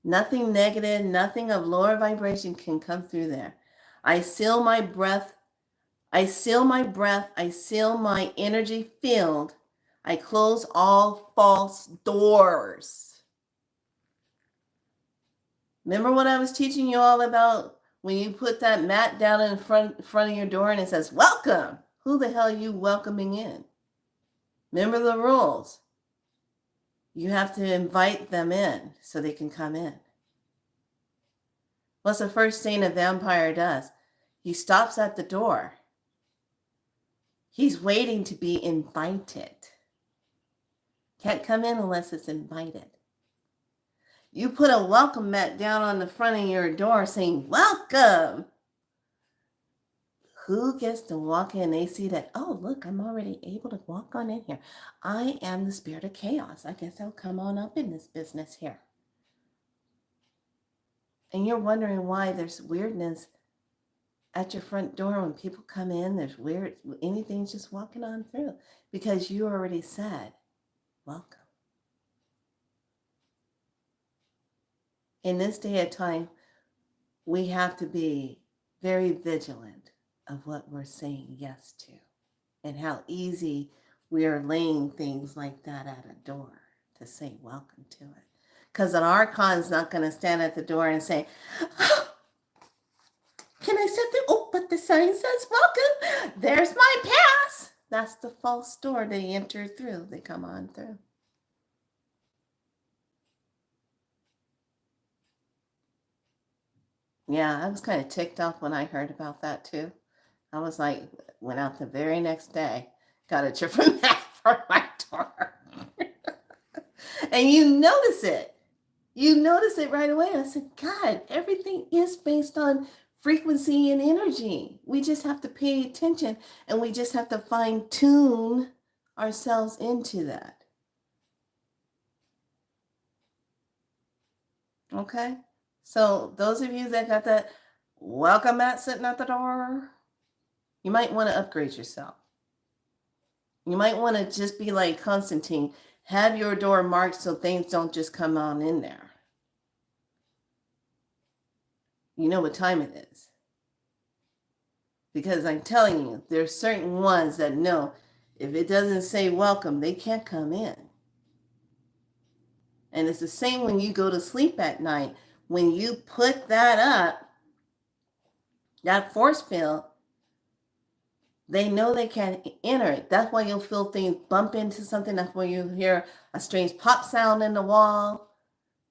Nothing negative, nothing of lower vibration can come through there. I seal my breath. I seal my breath. I seal my energy field. I close all false doors. Remember what I was teaching you all about when you put that mat down in front of your door and it says, welcome. Who the hell are you welcoming in? Remember the rules. You have to invite them in so they can come in. What's the first thing a vampire does? He stops at the door. He's waiting to be invited. Can't come in unless it's invited. You put a welcome mat down on the front of your door saying, welcome. Who gets to walk in? They see that, oh, look, I'm already able to walk on in here. I am the spirit of chaos. I guess I'll come on up in this business here. And you're wondering why there's weirdness at your front door when people come in. There's weird, anything's just walking on through. Because you already said, welcome. In this day and time, we have to be very vigilant of what we're saying yes to and how easy we are laying things like that at a door to say welcome to it. Because an archon's not going to stand at the door and say, oh, can I step through? Oh, but the sign says welcome. There's my pass. That's the false door they enter through. They come on through. Yeah, I was kind of ticked off when I heard about that too. I was like, went out the very next day, got a different mat for my door. And you notice it. You notice it right away. I said, God, everything is based on frequency and energy. We just have to pay attention, and we just have to fine tune ourselves into that. Okay? So those of you that got that welcome mat sitting at the door, you might want to upgrade yourself. You might want to just be like Constantine, have your door marked so things don't just come on in there. You know what time it is. Because I'm telling you, there's certain ones that know if it doesn't say welcome, they can't come in. And it's the same when you go to sleep at night. When you put that up, that force field, they know they can't enter it. That's why you'll feel things bump into something. That's why you hear a strange pop sound in the wall.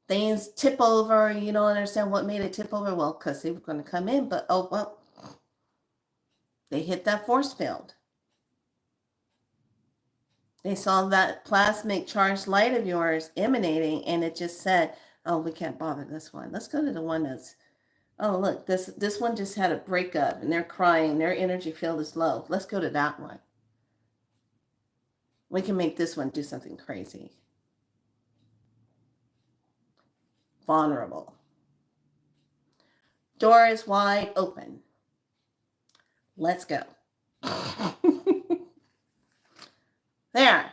Things tip over. You don't understand what made it tip over. Well, because they were going to come in, but oh, well, they hit that force field. They saw that plasmic charged light of yours emanating, and it just said, oh, we can't bother this one. Let's go to the one that's, oh, look, this one just had a breakup, and they're crying. Their energy field is low. Let's go to that one. We can make this one do something crazy. Vulnerable. Door is wide open. Let's go. There.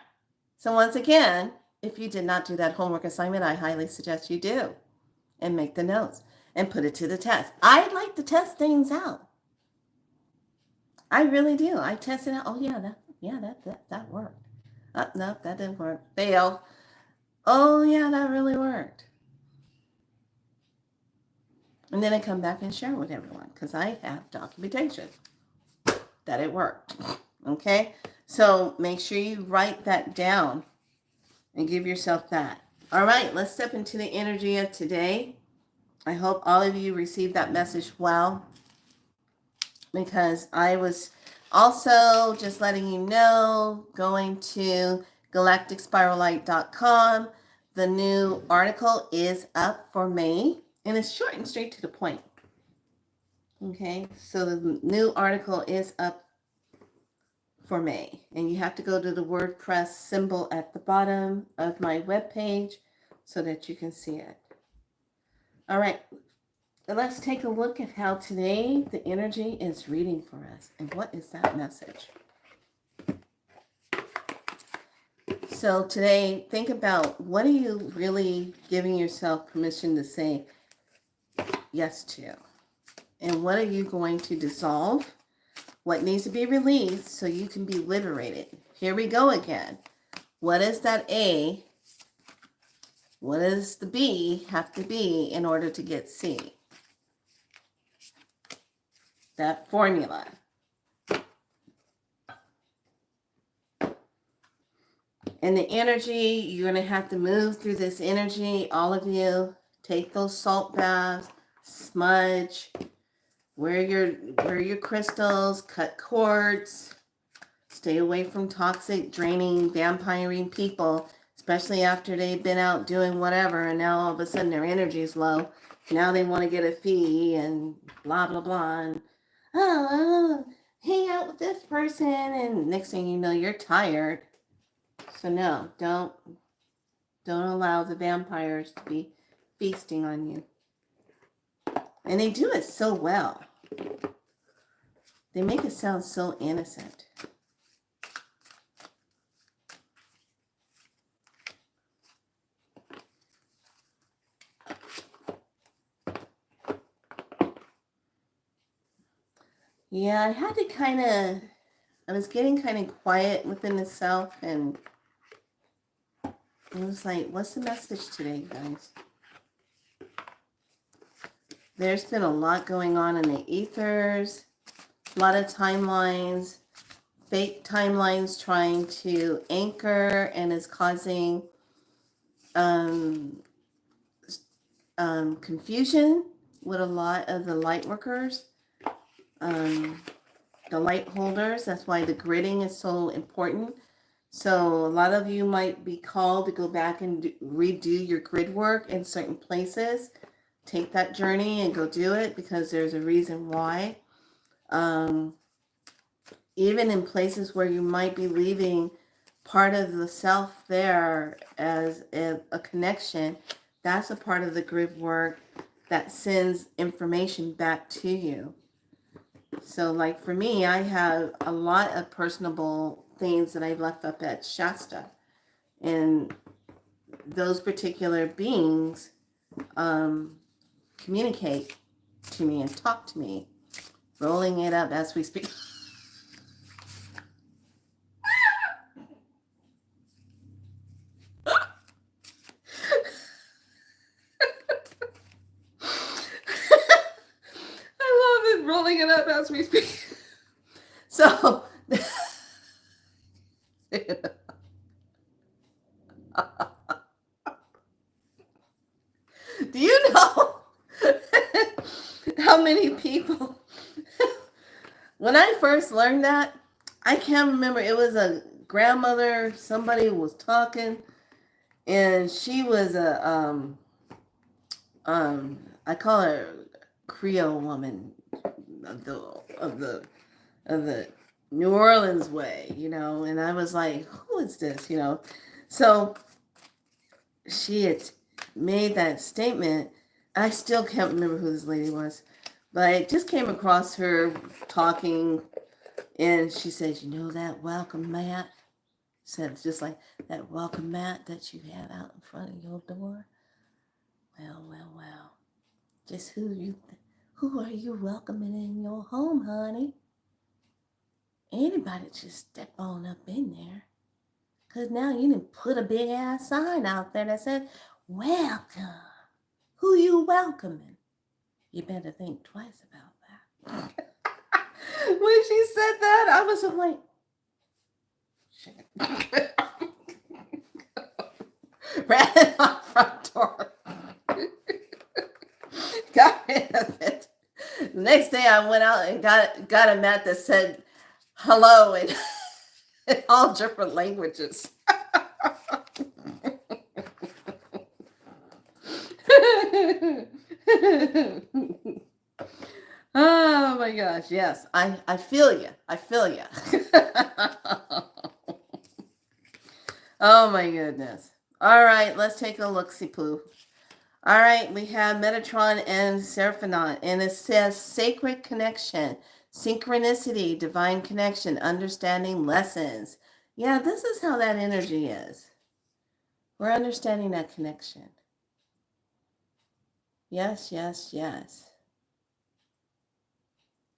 So once again, if you did not do that homework assignment, I highly suggest you do. And make the notes. And put it to the test. I like to test things out. I really do. I test it out. Oh, that worked. No, that didn't work. Fail. Oh, yeah, that really worked. And then I come back and share with everyone because I have documentation that it worked. Okay? So make sure you write that down and give yourself that. All right, let's step into the energy of today. I hope all of you received that message well, because I was also just letting you know, going to galacticspirallight.com. The new article is up for May, and it's short and straight to the point. Okay, so the new article is up for May, and you have to go to the WordPress symbol at the bottom of my webpage so that you can see it. All right, let's take a look at how today the energy is reading for us, and what is that message? So today, think about, what are you really giving yourself permission to say yes to? And what are you going to dissolve? What needs to be released so you can be liberated? Here we go again. What is that A? What does the B have to be in order to get C? That formula. And the energy, you're going to have to move through this energy. All of you, take those salt baths, smudge, wear your crystals, cut cords, stay away from toxic, draining, vampiring people, especially after they've been out doing whatever, and now all of a sudden their energy is low. Now they want to get a fee and blah, blah, blah. And, oh, hang out with this person, and next thing you know, you're tired. So no, don't allow the vampires to be feasting on you. And they do it so well. They make it sound so innocent. Yeah, I had to I was getting kind of quiet within itself, and it was like, what's the message today, guys? There's been a lot going on in the ethers, a lot of timelines, fake timelines trying to anchor, and is causing confusion with a lot of the light workers, the light holders. That's why the gridding is so important. So a lot of you might be called to go back and redo your grid work in certain places. take that journey and go do it, because there's a reason why. Even in places where you might be leaving part of the self there as a connection, that's a part of the grid work that sends information back to you. So like for me, I have a lot of personable things that I've left up at Shasta, and those particular beings communicate to me and talk to me, rolling it up as we speak. I love it, rolling it up as we speak. So, do you know how many people, when I first learned that, I can't remember, it was a grandmother, somebody was talking, and she was I call her Creole woman of the New Orleans way, and I was like, who is this, So she had made that statement. I still can't remember who this lady was, but I just came across her talking, and she says, that welcome mat? Said just like, that welcome mat that you have out in front of your door? Well. Just who are you welcoming in your home, honey? Anybody just step on up in there. Because now you didn't put a big ass sign out there that said, welcome. Who you welcoming? You better think twice about that. When she said that, I was like, shit. Ran in my front door. Got rid of it. The next day I went out and got a mat that said hello in all different languages. Oh my gosh, yes. I feel you. I feel you. Oh my goodness. All right, let's take a look-see poo. All right, we have Metatron and Seraphonon, and it says sacred connection, synchronicity, divine connection, understanding lessons. Yeah, this is how that energy is. We're understanding that connection. Yes.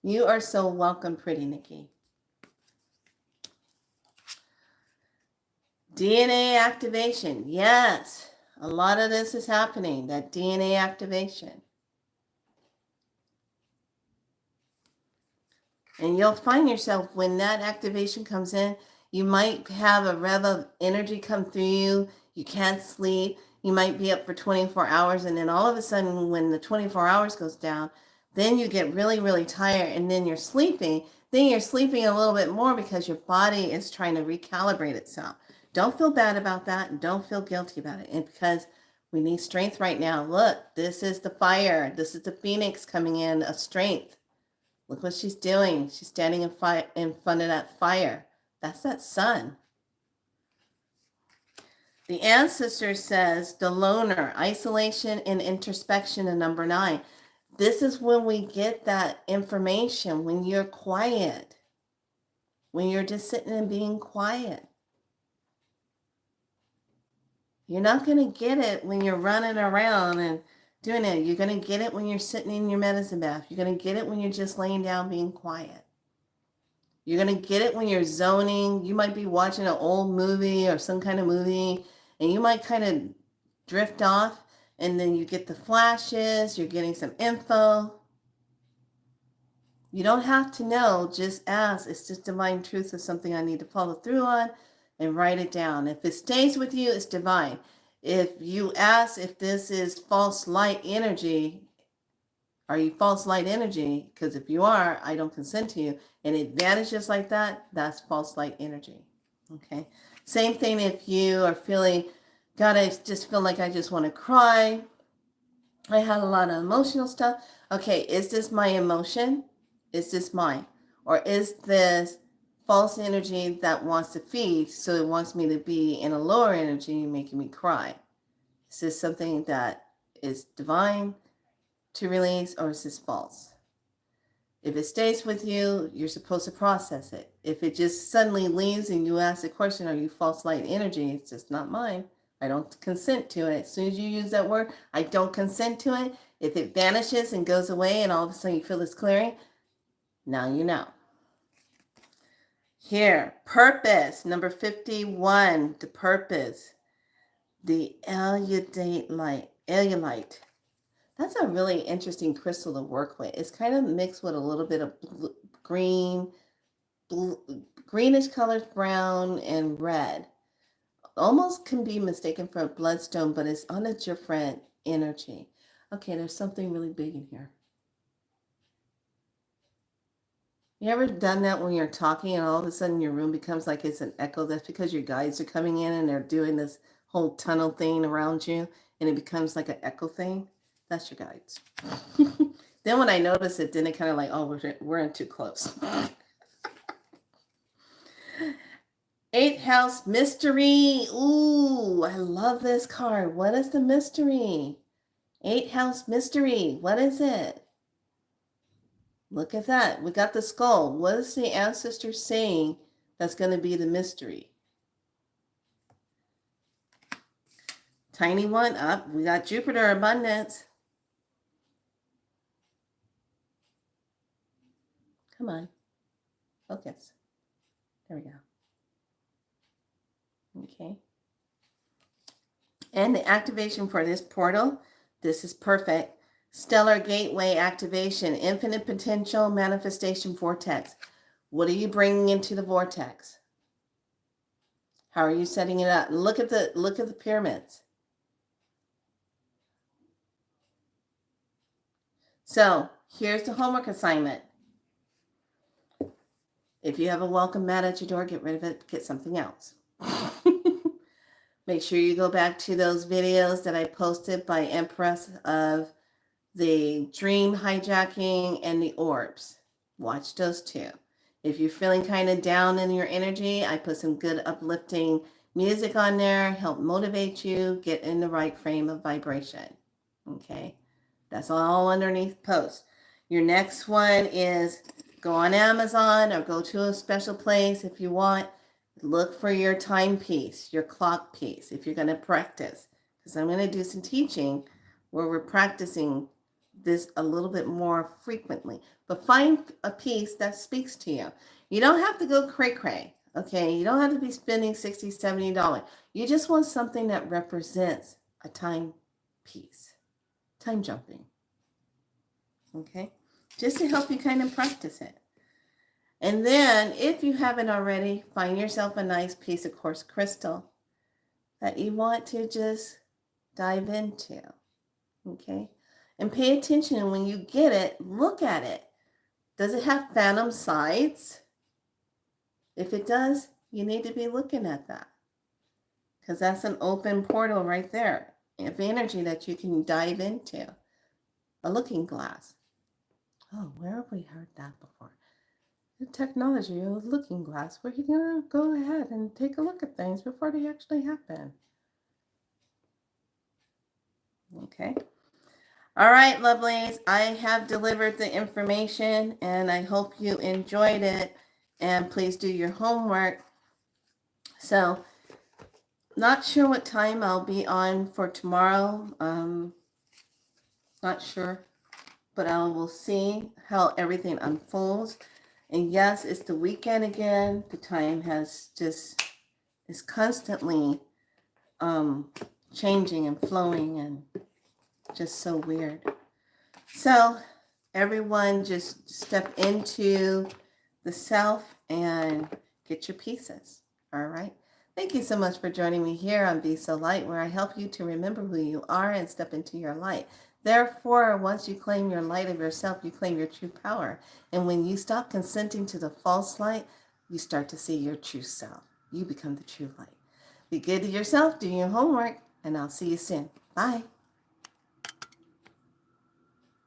You are so welcome, pretty Nikki. DNA activation. Yes, a lot of this is happening, that DNA activation. And you'll find yourself, when that activation comes in, you might have a rev of energy come through you. You can't sleep. You might be up for 24 hours. And then all of a sudden, when the 24 hours goes down, then you get really, really tired. And then you're sleeping. Then you're sleeping a little bit more because your body is trying to recalibrate itself. Don't feel bad about that. And don't feel guilty about it. And because we need strength right now. Look, this is the fire. This is the phoenix coming in of strength. Look what she's doing. She's standing in front of that fire. That's that sun. The ancestor says the loner, isolation and introspection in number 9. This is when we get that information, when you're quiet, when you're just sitting and being quiet. You're not going to get it when you're running around and doing it. You're going to get it when you're sitting in your medicine bath. You're going to get it when you're just laying down being quiet. You're going to get it when you're zoning. You might be watching an old movie or some kind of movie, and you might kind of drift off, and then you get the flashes. You're getting some info. You don't have to know. Just ask. It's just divine truth or something I need to follow through on, and write it down. If it stays with you, it's divine. If you ask if this is false light energy, are you false light energy? Because if you are, I don't consent to you. And it vanishes like that, that's false light energy. Okay. Same thing if you are feeling, God, I just feel like I just want to cry. I had a lot of emotional stuff. Okay, is this my emotion? Is this mine? Or is this false energy that wants to feed, so it wants me to be in a lower energy, making me cry? Is this something that is divine to release, or is this false? If it stays with you, you're supposed to process it. If it just suddenly leaves and you ask the question, are you false light energy? It's just not mine. I don't consent to it. As soon as you use that word, I don't consent to it. If it vanishes and goes away and all of a sudden you feel this clearing, now you know. Here, purpose, number 51, the purpose, the Alunite. That's a really interesting crystal to work with. It's kind of mixed with a little bit of green, greenish colors, brown, and red. Almost can be mistaken for a bloodstone, but it's on a different energy. Okay, there's something really big in here. You ever done that when you're talking and all of a sudden your room becomes like it's an echo? That's because your guides are coming in and they're doing this whole tunnel thing around you and it becomes like an echo thing. That's your guides. Then when I noticed it, then it kind of like, oh, we're in too close. 8th house mystery. Ooh, I love this card. What is the mystery? 8th house mystery. What is it? Look at that. We got the skull. What is the ancestor saying that's going to be the mystery? Tiny one up. We got Jupiter abundance. Come on. Focus. There we go. Okay. And the activation for this portal, this is perfect. Stellar gateway activation, infinite potential manifestation vortex. What are you bringing into the vortex? How are you setting it up? Look at the pyramids. So here's the homework assignment. If you have a welcome mat at your door, get rid of it, get something else. Make sure you go back to those videos that I posted by Empress of the dream hijacking and the orbs. Watch those two. If you're feeling kind of down in your energy, I put some good uplifting music on there, help motivate you, get in the right frame of vibration. Okay, that's all underneath post. Your next one is go on Amazon or go to a special place if you want. Look for your timepiece, your clock piece, if you're going to practice. Because I'm going to do some teaching where we're practicing this a little bit more frequently. But find a piece that speaks to you. You don't have to go cray-cray, okay? You don't have to be spending $60, $70. You just want something that represents a time piece, time jumping, okay? Just to help you kind of practice it. And then, if you haven't already, find yourself a nice piece of quartz crystal that you want to just dive into, okay? And pay attention when you get it, look at it. Does it have phantom sides? If it does, you need to be looking at that because that's an open portal right there of energy that you can dive into. A looking glass. Oh, where have we heard that before? The technology of a looking glass where you're going to go ahead and take a look at things before they actually happen. Okay. All right, lovelies. I have delivered the information and I hope you enjoyed it. And please do your homework. So, not sure what time I'll be on for tomorrow. Not sure. But I will see how everything unfolds. And yes, it's the weekend again. The time has is constantly changing and flowing and just so weird. So everyone just step into the self and get your pieces. All right. Thank you so much for joining me here on Be So Light, where I help you to remember who you are and step into your light. Therefore, once you claim your light of yourself, you claim your true power. And when you stop consenting to the false light, you start to see your true self. You become the true light. Be good to yourself, do your homework, and I'll see you soon. Bye.